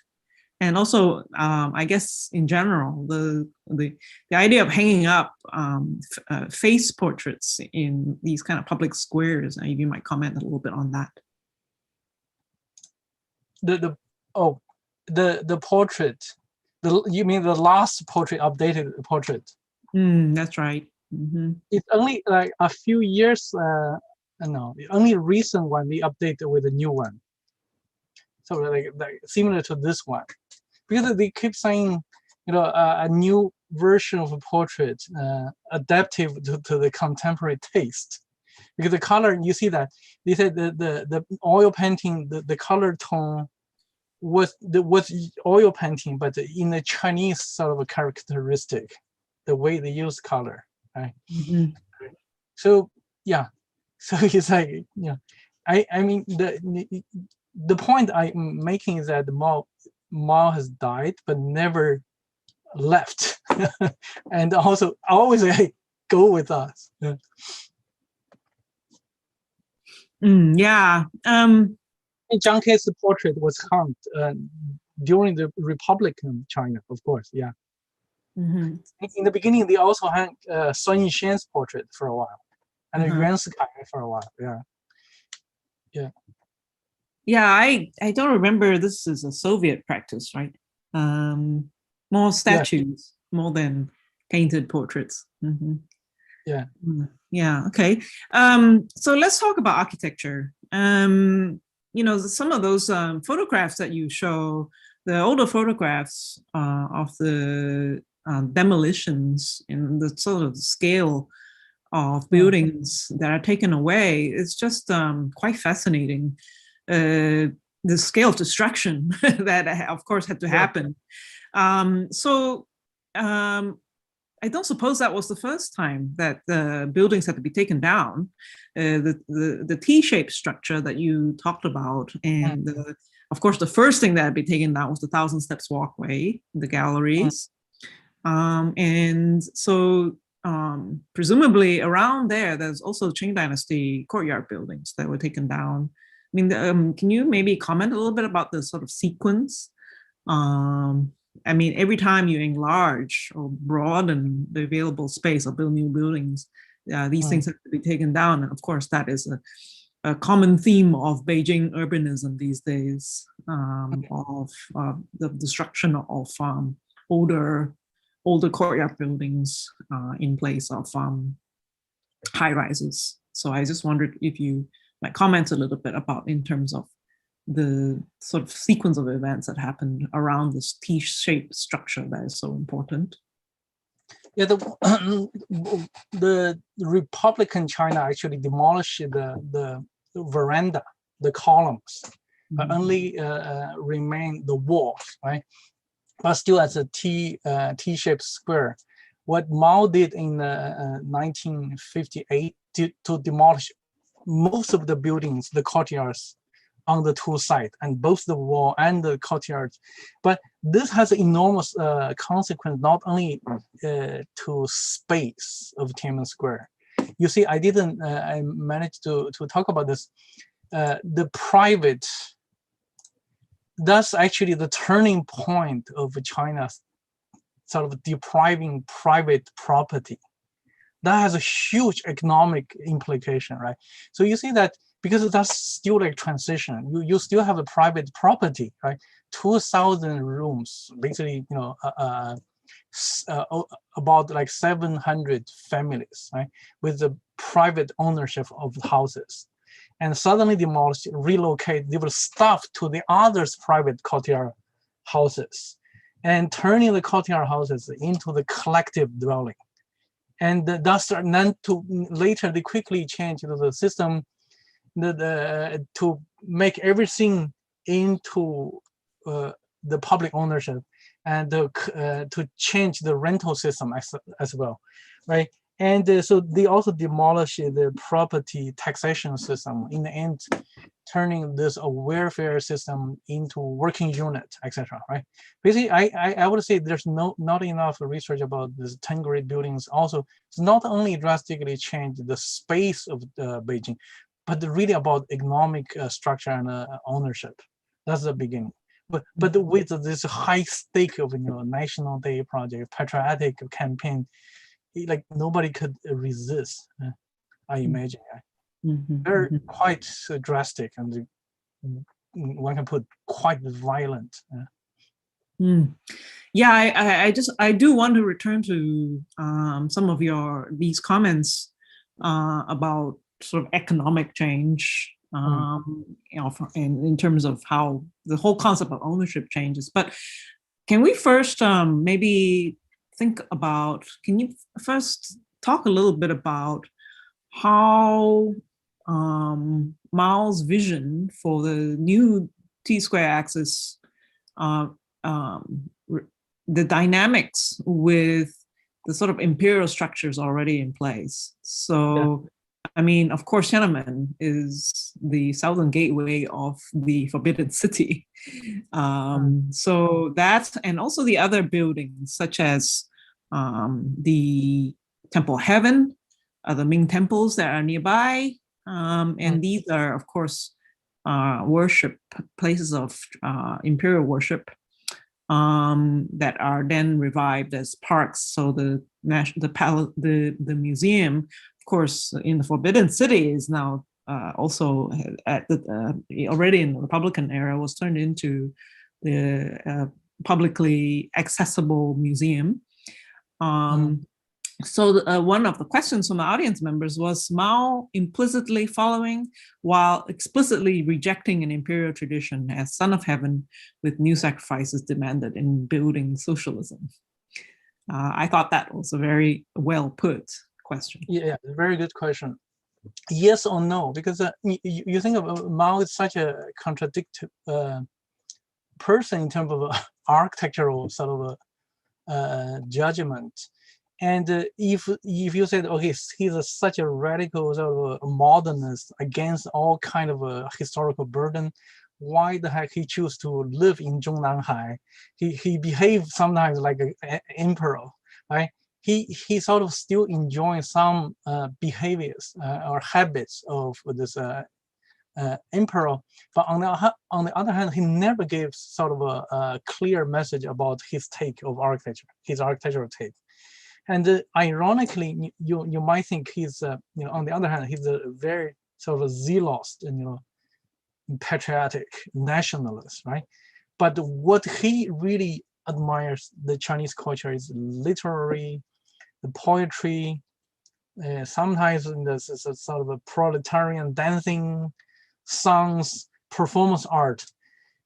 And also, I guess in general, the idea of hanging up face portraits in these kind of public squares. You might comment a little bit on that. The portrait. You mean the last portrait, updated portrait? That's right. Mm-hmm. It's only like a few years. No, the only recent one we updated with a new one. So like similar to this one, because they keep saying, a new version of a portrait, adaptive to the contemporary taste. Because the color, you see that they said the oil painting, the color tone was oil painting, but in a Chinese sort of a characteristic, the way they use color, right? Mm-hmm. So yeah, so it's like, I mean the point I'm making is that Mao has died but never left, and also always go with us. Yeah. Chiang Kai-shek's portrait was hung during the Republican China, of course. Yeah. Mm-hmm. In the beginning, they also hung Sun Yat-sen's portrait for a while, and Yuan Sky for a while. Yeah. Yeah. Yeah, I don't remember. This is a Soviet practice, right? More statues, more than painted portraits. Mm-hmm. Yeah. Yeah. Okay. So let's talk about architecture. Some of those photographs that you show, the older photographs of the demolitions in the sort of scale of buildings that are taken away, it's just quite fascinating. The scale of destruction that, of course, had to happen. I don't suppose that was the first time that the buildings had to be taken down. The T-shaped structure that you talked about, and of course, the first thing that had been taken down was the Thousand Steps walkway, the galleries, and so presumably around there's also Qing Dynasty courtyard buildings that were taken down. I mean, can you maybe comment a little bit about the sort of sequence? I mean, every time you enlarge or broaden the available space or build new buildings, these things have to be taken down. And of course, that is a common theme of Beijing urbanism these days, of the destruction of older courtyard buildings in place of high rises. So I just wondered if you might comment a little bit about in terms of the sort of sequence of events that happened around this T-shaped structure that is so important. Yeah, the Republican China actually demolished the veranda, the columns, only remain the walls, right? But still as a T-shaped square. What Mao did in 1958 to demolish most of the buildings, the courtyards, on the two sides, and both the wall and the courtyards. But this has enormous consequence, not only to space of Tiananmen Square. You see, I managed to talk about this. The private, that's actually the turning point of China's sort of depriving private property. That has a huge economic implication, right? So you see that because that's still like transition, you still have a private property, right? 2,000 rooms, basically, about like 700 families, right? With the private ownership of the houses. And suddenly demolished, relocate, they were stuffed to the others' private courtyard houses and turning the courtyard houses into the collective dwelling. And thus, then later they quickly changed the system to make everything into the public ownership. and to change the rental system as well, right? And so they also demolish the property taxation system, in the end, turning this a welfare system into working unit, etc. Right? Basically, I would say there's not enough research about these 10 great buildings. Also, it's not only drastically changed the space of Beijing, but really about economic structure and ownership. That's the beginning. But with this high stake of National Day project, patriotic campaign, like nobody could resist. I imagine. They're quite drastic, and one can put quite violent. Yeah, I do want to return to some of these comments about sort of economic change, in terms of how the whole concept of ownership changes. But can we first maybe think about, can you first talk a little bit about how Mao's vision for the new T-square axis, the dynamics with the sort of imperial structures already in place? So, I mean, of course, Tiananmen is the southern gateway of the Forbidden City. So that's, and also the other buildings, such as the Temple Heaven, the Ming temples that are nearby. And these are, of course, worship, places of imperial worship that are then revived as parks. So the museum, of course, in the Forbidden City is now also already in the Republican era was turned into the publicly accessible museum. So one of the questions from the audience members was Mao implicitly following while explicitly rejecting an imperial tradition as son of heaven with new sacrifices demanded in building socialism? I thought that was a very well put question. Yeah, very good question. Yes or no, because you think of Mao is such a contradictory person in terms of architectural sort of judgment. And if you said, okay, he's such a radical sort of modernist against all kind of a historical burden, why the heck he choose to live in Zhongnanhai? He behaved sometimes like an emperor, right? He sort of still enjoying some behaviors or habits of this emperor, but on the other hand, he never gave sort of a clear message about his take of architecture, his architectural take. And ironically, you might think he's, on the other hand, he's a very sort of zealous, patriotic nationalist, right? But what he really admires the Chinese culture is literary, the poetry, sometimes in this sort of a proletarian dancing, songs, performance art.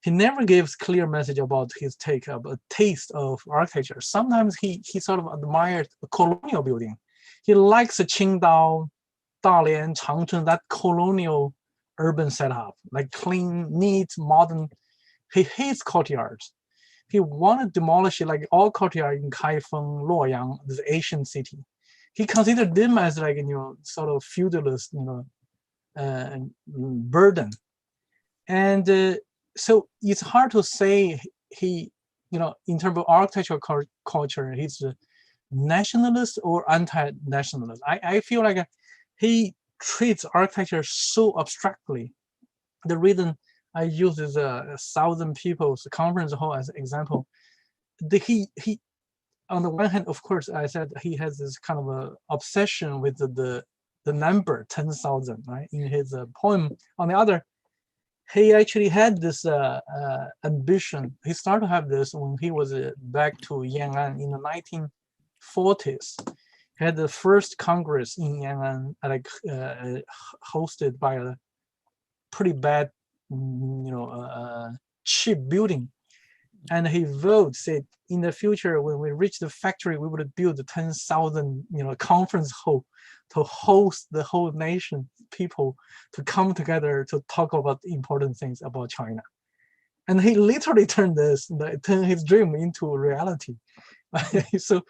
He never gives clear message about his take of a taste of architecture. Sometimes he sort of admires a colonial building. He likes Qingdao, Dalian, Changchun, that colonial urban setup, like clean, neat, modern. He hates courtyards. He wanted to demolish it like all courtyards in Kaifeng, Luoyang, this Asian city. He considered them as like, sort of feudalist, burden. And so it's hard to say he, in terms of architectural culture, he's a nationalist or anti-nationalist. I feel like he treats architecture so abstractly. The reason I use this 1,000 people's conference hall as an example, he on the one hand, of course, I said he has this kind of a obsession with the number 10,000, right, in his poem. On the other, he actually had this ambition. He started to have this when he was back to Yan'an in the 1940s. He had the first Congress in Yan'an, like hosted by a pretty bad, cheap building. And he voted, said, in the future, when we reach the factory, we would build a 10,000, conference hall to host the whole nation, people to come together to talk about important things about China. and he literally turned his dream into reality. So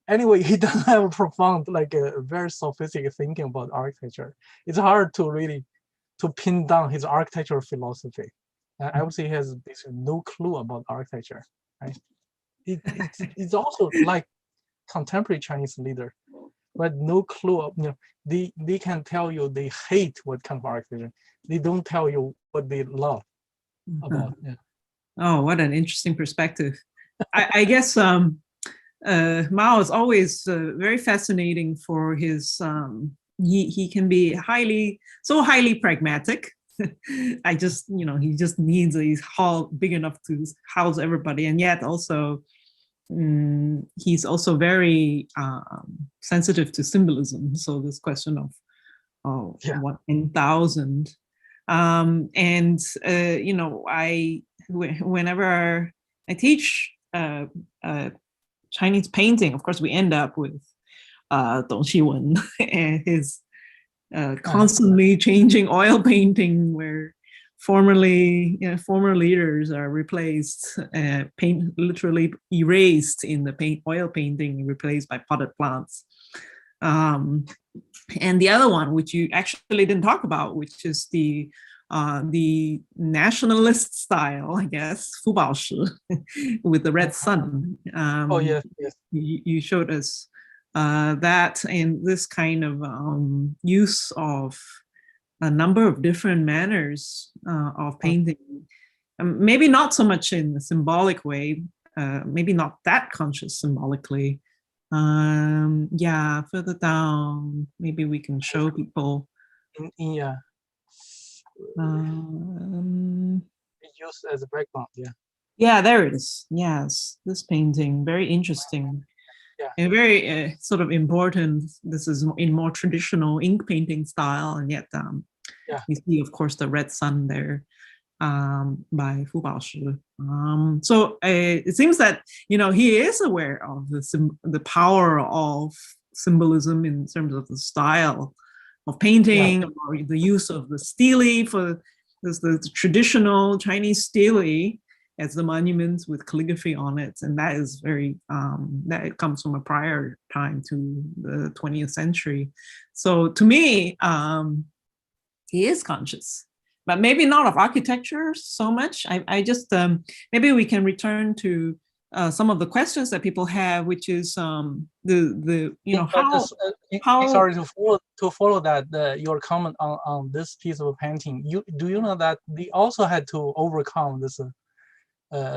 anyway, he doesn't have a profound, like a very sophisticated thinking about architecture. It's hard to really to pin down his architectural philosophy. I would say he has basically no clue about architecture, right? It's also like contemporary Chinese leader, but no clue of, they can tell you they hate what kind of architecture. They don't tell you what they love about. Yeah. Oh, what an interesting perspective. I guess Mao is always very fascinating for his, he can be so highly pragmatic. I just, he just needs a hall big enough to house everybody. And yet also, he's also very sensitive to symbolism. So this question of what in thousand. Whenever I teach Chinese painting, of course, we end up with Dong Xiwen and his constantly changing oil painting, where former leaders are replaced, paint literally erased in the oil painting, replaced by potted plants. And the other one, which you actually didn't talk about, which is the nationalist style, I guess, Fu Baoshi, with the red sun. Yes. You showed us that, and this kind of use of a number of different manners of painting. Maybe not so much in a symbolic way, maybe not that conscious symbolically. Further down, maybe we can show people. Yeah. Used as a background. Yeah, there it is. Yes, this painting, very interesting. And very sort of important. This is in more traditional ink painting style, and yet you see, of course, the red sun there by Fu Baoshi. So it seems that he is aware of the power of symbolism in terms of the style of painting, or the use of the stele for the traditional Chinese stele as the monuments with calligraphy on it, and that is very that comes from a prior time to the 20th century. So to me, he is conscious, but maybe not of architecture so much. I just maybe we can return to some of the questions that people have, which is how. Sorry to follow that your comment on this piece of painting. Do you know that they also had to overcome this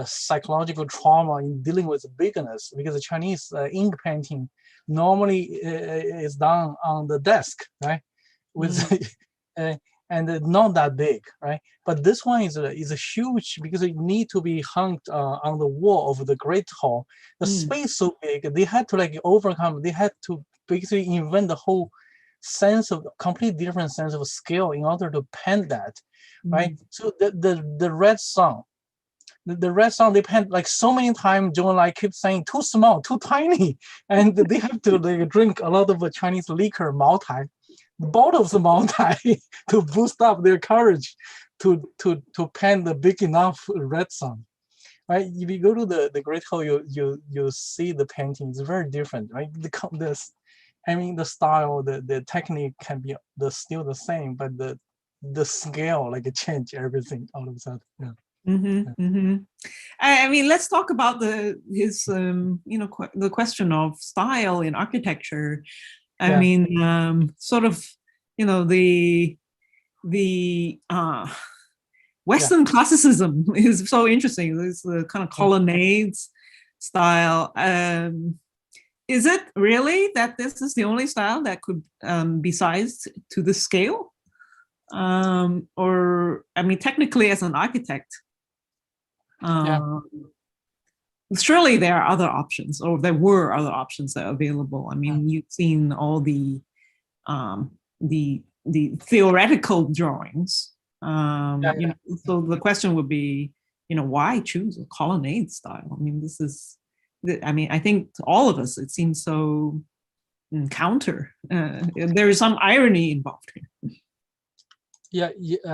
psychological trauma in dealing with bigness, because the Chinese ink painting normally is done on the desk, right? With and not that big, right? But this one is a huge, because it need to be hung on the wall of the Great Hall. The space so big, they had to overcome. They had to basically invent the whole completely different sense of scale in order to paint that, right? So the red sun. The red sun they paint so many times. John keeps saying too small, too tiny, and they have to drink a lot of Chinese liquor, Maotai, bottles of Maotai, to boost up their courage to paint the big enough red sun. Right? If you go to the Great Hall, you see the painting is very different, right? The style, the technique can be still the same, but the scale change everything all of a sudden. Yeah. I mean, let's talk about the question of style in architecture. I mean, sort of, the Western classicism is so interesting. It's the kind of colonnades style. Is it really that this is the only style that could be sized to this scale? Or, I mean, technically as an architect, surely there are other options, or there were other options that are available. I mean, you've seen all the theoretical drawings. So the question would be, why choose a colonnade style? I mean, I think to all of us, it seems so counter. There is some irony involved here.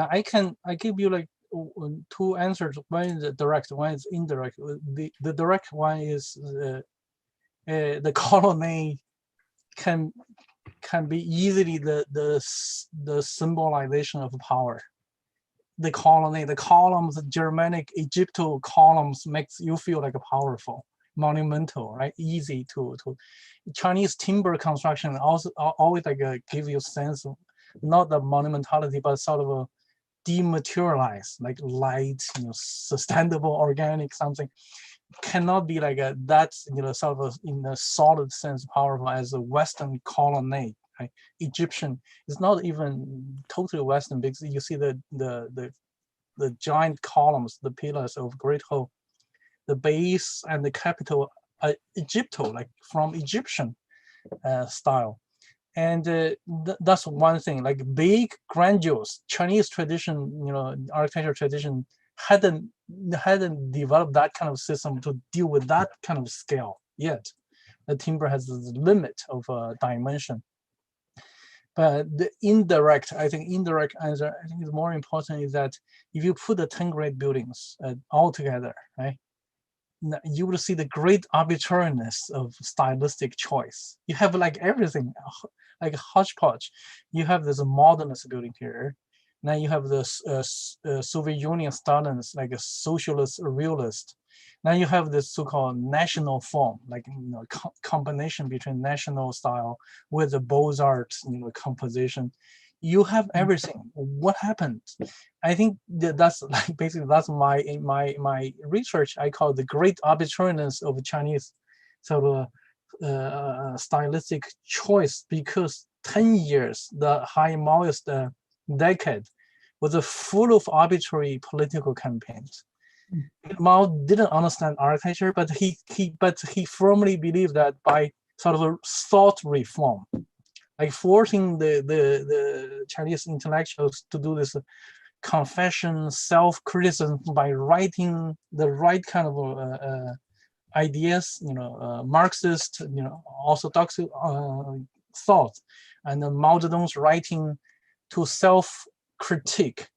I give you two answers. One is direct, one is indirect. The direct one is the colonnade can be easily the symbolization of power. The colonnade, the columns, the Germanic Egyptian columns makes you feel like a powerful, monumental, right? Easy to Chinese timber construction also always like give you a sense of not the monumentality, but sort of a dematerialized, like light, sustainable, organic, something cannot be like that, sort of in a solid sense powerful as a Western colonnade. Right? Egyptian is not even totally Western because you see the giant columns, the pillars of Great Hall, the base and the capital, Egypto, like from Egyptian style. And that's one thing, like big, grandiose Chinese tradition, architecture tradition hadn't developed that kind of system to deal with that kind of scale yet. The timber has this limit of dimension. But the indirect, I think indirect answer, I think is more important is that if you put the 10 great buildings all together, right, you will see the great arbitrariness of stylistic choice. You have like everything, like a hodgepodge. You have this modernist building here. Now you have this Soviet Union Stalins, like a socialist realist. Now you have this so-called national form, like combination between national style with the Beaux-Arts, composition. You have everything. What happened? I think that's like basically that's my research. I call the great arbitrariness of Chinese sort of stylistic choice, because 10 years, the high Maoist decade, was full of arbitrary political campaigns. Mao didn't understand architecture, but he firmly believed that by sort of a thought reform, like forcing the Chinese intellectuals to do this confession, self-criticism by writing the right kind of ideas, Marxist, orthodox thought, and Mao Zedong's writing to self-critique.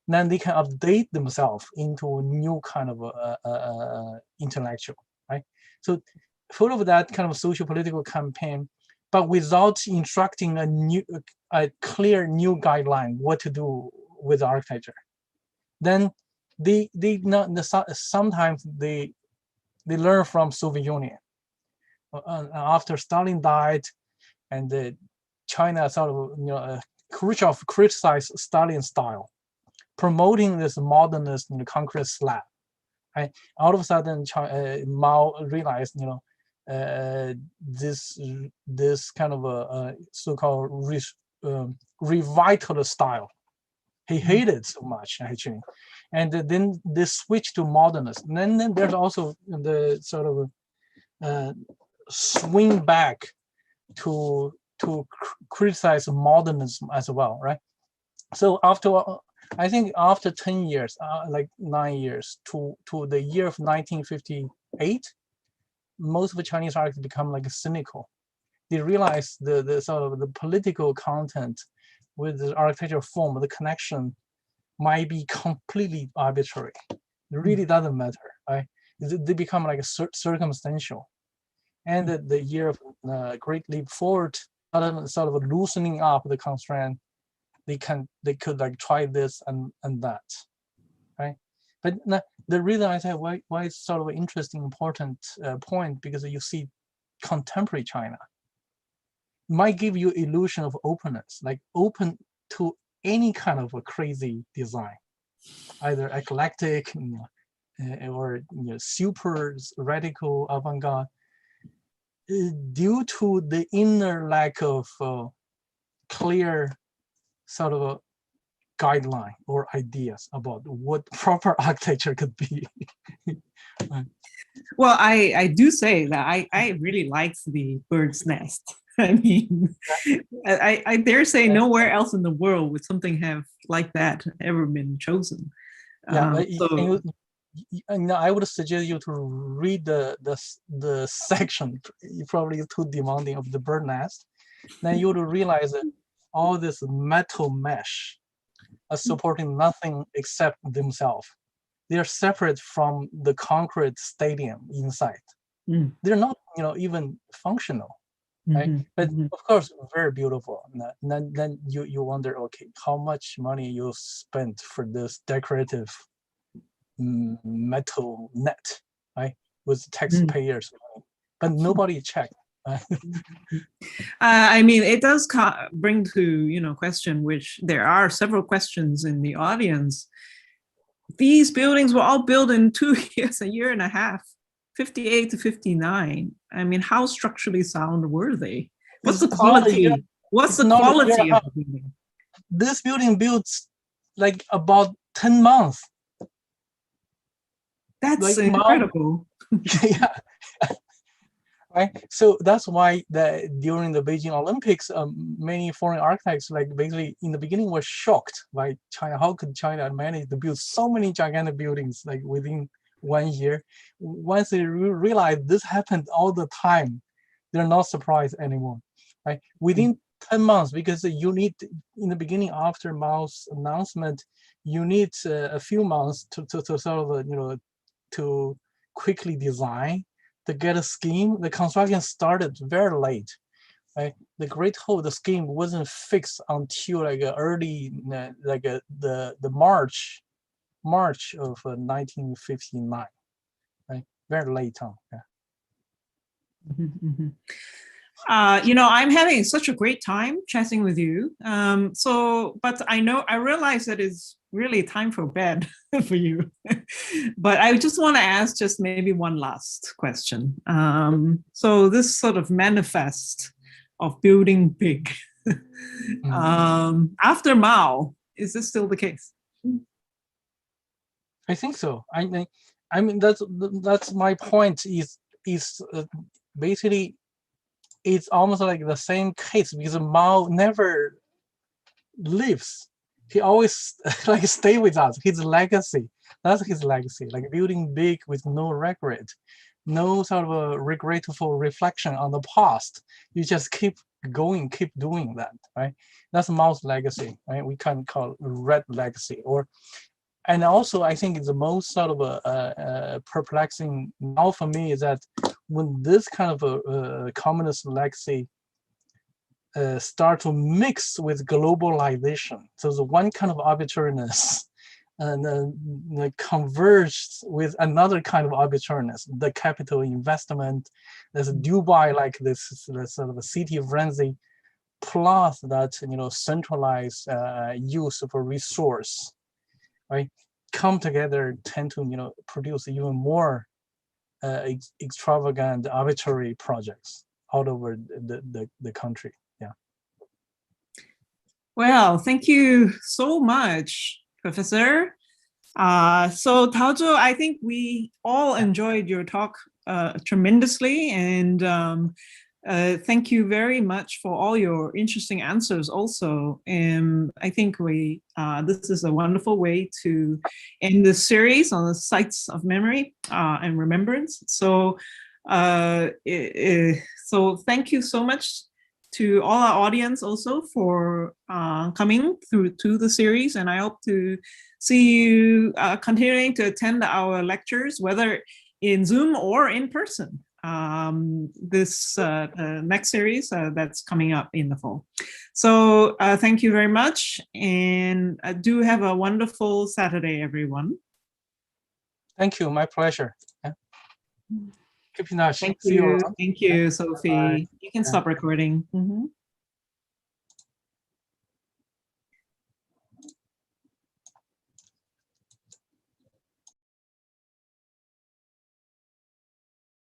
Then they can update themselves into a new kind of intellectual, right? So full of that kind of social-political campaign, but without instructing a clear new guideline what to do with architecture. Then they not sometimes they learn from Soviet Union. After Stalin died, and China sort of Khrushchev criticized Stalin's style, promoting this modernist concrete slab. Right? All of a sudden, Mao realized, this kind of a so-called revitalist style. He hated it so much, actually. And then they switched to modernist. And then there's also the sort of swing back to criticize modernism as well, right? So I think after 10 years, like 9 years to the year of 1958, most of the Chinese architects become like cynical. They realize the sort of the political content with the architectural form, the connection might be completely arbitrary. It really doesn't matter, right? They become like circumstantial. And the year of Great Leap Forward, sort of loosening up the constraint. They could like try this and that, right? But the reason I say why it's sort of an interesting, important point, because you see contemporary China might give you illusion of openness, like open to any kind of a crazy design, either eclectic or super radical avant-garde, due to the inner lack of clear sort of a guideline or ideas about what proper architecture could be. Well, I do say that I really liked the bird's nest. I mean, I dare say nowhere else in the world would something have like that ever been chosen. Yeah, I would suggest you to read the section. You probably too demanding of the bird nest. Then you would realize that all this metal mesh are supporting nothing except themselves. They are separate from the concrete stadium inside. They're not, even functional, right? But of course, very beautiful. And then you wonder, okay, how much money you spent for this decorative metal net, right? With taxpayers' money, but nobody checked. I mean, it does bring to, question, which there are several questions in the audience. These buildings were all built in 2 years, a year and a half, 58 to 59. I mean, how structurally sound were they? What's the quality? What's the quality of the building? This building built like about 10 months. That's like incredible. Yeah. Right. So that's why during the Beijing Olympics, many foreign architects, like basically in the beginning, were shocked by China. How could China manage to build so many gigantic buildings like within 1 year? Once they realized this happened all the time, they're not surprised anymore. Right. Within 10 months, because you need, in the beginning, after Mao's announcement, you need a few months to sort of to quickly design, to get a scheme. The construction started very late, right? The Great Hall, the scheme wasn't fixed until like early, the March of 1959, right? Very late on. Yeah. I'm having such a great time chatting with you. But I realize that it's really time for bed for you. But I just want to ask just maybe one last question. So this sort of manifest of building big, after Mao, is this still the case? I think so. I mean that's my point. Is basically, it's almost like the same case, because Mao never lives. He always like stay with us. His legacy, that's his legacy, like building big with no regret, no sort of a regretful reflection on the past. You just keep going, keep doing that, right? That's Mao's legacy, right? We can call it red legacy. And also, I think the most sort of perplexing now for me is that when this kind of a communist legacy start to mix with globalization, so the one kind of arbitrariness and converged with another kind of arbitrariness, the capital investment, there's Dubai, like this sort of a city frenzy, plus that centralized use of a resource, right, come together, tend to produce even more extravagant, arbitrary projects all over the country. Yeah. Well, thank you so much, Professor. So Taozhou, I think we all enjoyed your talk tremendously, and thank you very much for all your interesting answers also. I think this is a wonderful way to end this series on the sites of memory and remembrance. So so thank you so much to all our audience also for coming through to the series, and I hope to see you continuing to attend our lectures, whether in Zoom or in person. This next series that's coming up in the fall. So thank you very much, and do have a wonderful Saturday, everyone. Thank you, my pleasure. Yeah. Keep in touch. Thank See you you. around. Thank you, Sophie. Bye. You can stop recording.